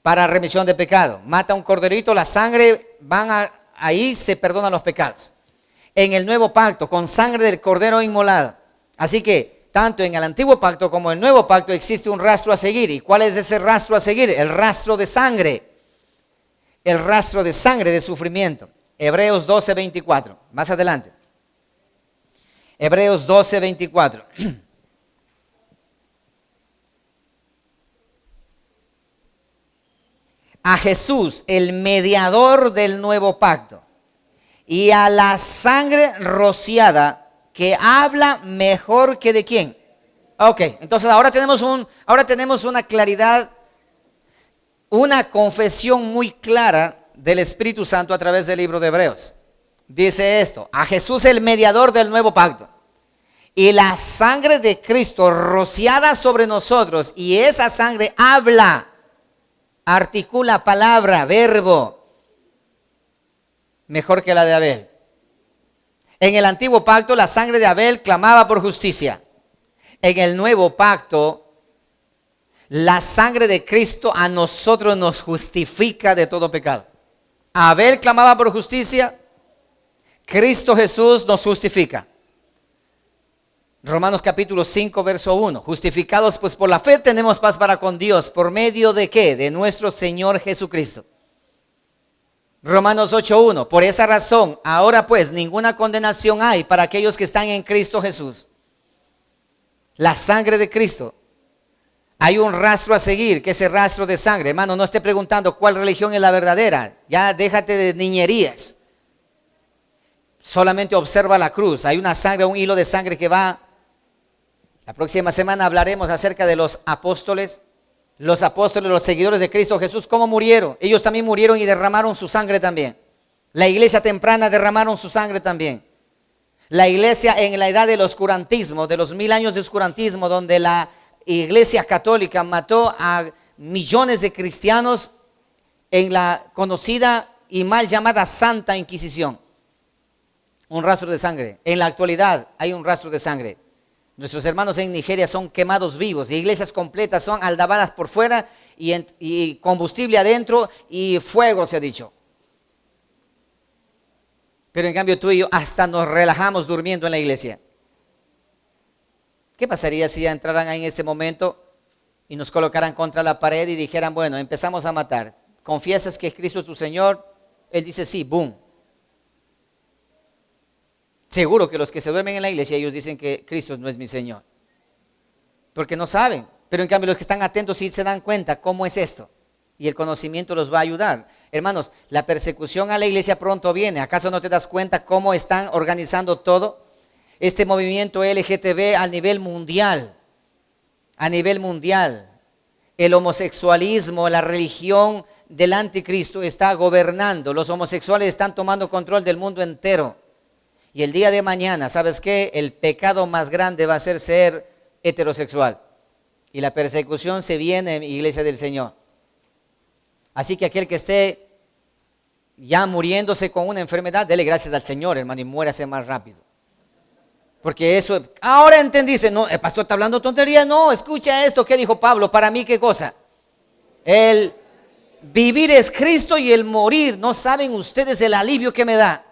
para remisión de pecado. Mata un corderito, la sangre, ahí se perdonan los pecados. En el nuevo pacto, con sangre del cordero inmolado. Así que, tanto en el antiguo pacto como en el nuevo pacto existe un rastro a seguir. ¿Y cuál es ese rastro a seguir? El rastro de sangre. El rastro de sangre de sufrimiento. Hebreos 12:24. Más adelante. Hebreos 12:24. A Jesús, el mediador del nuevo pacto, y a la sangre rociada, que habla mejor que de quién. Ok, entonces ahora tenemos una claridad, una confesión muy clara del Espíritu Santo a través del libro de Hebreos. Dice esto: a Jesús, el mediador del nuevo pacto, y la sangre de Cristo rociada sobre nosotros, y esa sangre habla, articula palabra, verbo, mejor que la de Abel. En el antiguo pacto la sangre de Abel clamaba por justicia. En el nuevo pacto la sangre de Cristo a nosotros nos justifica de todo pecado. Abel clamaba por justicia, Cristo Jesús nos justifica. Romanos capítulo 5, verso 1. Justificados pues por la fe tenemos paz para con Dios. ¿Por medio de qué? De nuestro Señor Jesucristo. Romanos 8:1. Por esa razón, ahora pues ninguna condenación hay para aquellos que están en Cristo Jesús. La sangre de Cristo. Hay un rastro a seguir, que es el rastro de sangre. Hermano, no esté preguntando cuál religión es la verdadera. Ya déjate de niñerías. Solamente observa la cruz. Hay una sangre, un hilo de sangre que va. La próxima semana hablaremos acerca de los apóstoles. Los apóstoles, los seguidores de Cristo Jesús, ¿cómo murieron? Ellos también murieron y derramaron su sangre también. La iglesia temprana derramaron su sangre también. La iglesia en la edad del oscurantismo, de los 1000 años de oscurantismo, donde la iglesia católica mató a millones de cristianos en la conocida y mal llamada Santa Inquisición. Un rastro de sangre. En la actualidad hay un rastro de sangre. Nuestros hermanos en Nigeria son quemados vivos, y iglesias completas son aldabadas por fuera y combustible adentro y fuego, se ha dicho. Pero en cambio tú y yo hasta nos relajamos durmiendo en la iglesia. ¿Qué pasaría si entraran en este momento y nos colocaran contra la pared y dijeran, bueno, empezamos a matar? ¿Confiesas que Cristo es tu Señor? Él dice sí, boom. Seguro que los que se duermen en la iglesia, ellos dicen que Cristo no es mi Señor. Porque no saben. Pero en cambio los que están atentos sí se dan cuenta cómo es esto. Y el conocimiento los va a ayudar. Hermanos, la persecución a la iglesia pronto viene. ¿Acaso no te das cuenta cómo están organizando todo? Este movimiento LGTB a nivel mundial. A nivel mundial. El homosexualismo, la religión del anticristo está gobernando. Los homosexuales están tomando control del mundo entero. Y el día de mañana, ¿sabes qué? El pecado más grande va a ser heterosexual. Y la persecución se viene en iglesia del Señor. Así que aquel que esté ya muriéndose con una enfermedad, dele gracias al Señor, hermano, y muérase más rápido. Porque eso, ahora entendiste, no, el pastor está hablando tontería, no, escucha esto, ¿qué dijo Pablo? Para mí, ¿qué cosa? El vivir es Cristo y el morir, no saben ustedes el alivio que me da.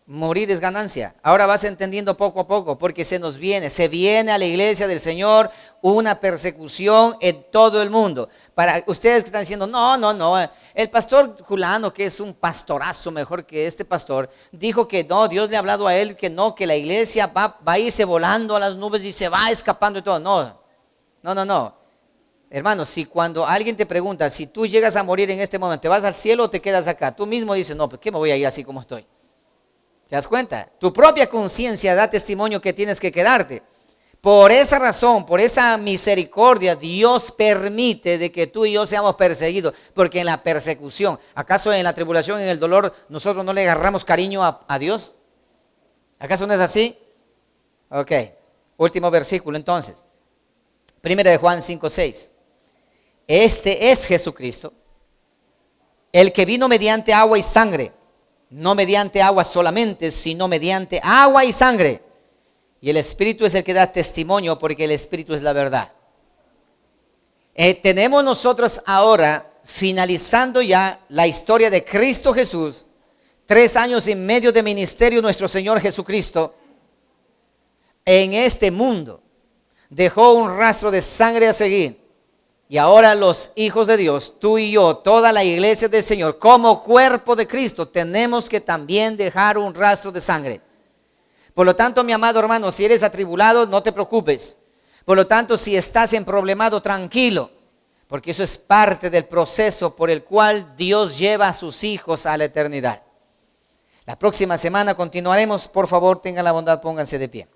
Morir es ganancia. Ahora vas entendiendo poco a poco, porque se viene a la iglesia del Señor una persecución en todo el mundo. Para ustedes que están diciendo, no, el pastor Julano, que es un pastorazo mejor que este pastor, dijo que no, Dios le ha hablado a él que no, que la iglesia va a irse volando a las nubes y se va escapando y todo. No. Hermanos, si cuando alguien te pregunta, si tú llegas a morir en este momento, ¿te vas al cielo o te quedas acá? Tú mismo dices, no, ¿por qué me voy a ir así como estoy? ¿Te das cuenta? Tu propia conciencia da testimonio que tienes que quedarte. Por esa razón, por esa misericordia, Dios permite de que tú y yo seamos perseguidos. Porque en la persecución, ¿acaso en la tribulación, en el dolor, nosotros no le agarramos cariño a Dios? ¿Acaso no es así? Ok, último versículo entonces. 1 de Juan 5:6. Este es Jesucristo, el que vino mediante agua y sangre. No mediante agua solamente, sino mediante agua y sangre. Y el Espíritu es el que da testimonio, porque el Espíritu es la verdad. Tenemos nosotros ahora, finalizando ya la historia de Cristo Jesús, 3 años y medio de ministerio nuestro Señor Jesucristo, en este mundo, dejó un rastro de sangre a seguir. Y ahora los hijos de Dios, tú y yo, toda la iglesia del Señor, como cuerpo de Cristo, tenemos que también dejar un rastro de sangre. Por lo tanto, mi amado hermano, si eres atribulado, no te preocupes. Por lo tanto, si estás en problemado, tranquilo, porque eso es parte del proceso por el cual Dios lleva a sus hijos a la eternidad. La próxima semana continuaremos. Por favor, tengan la bondad, pónganse de pie.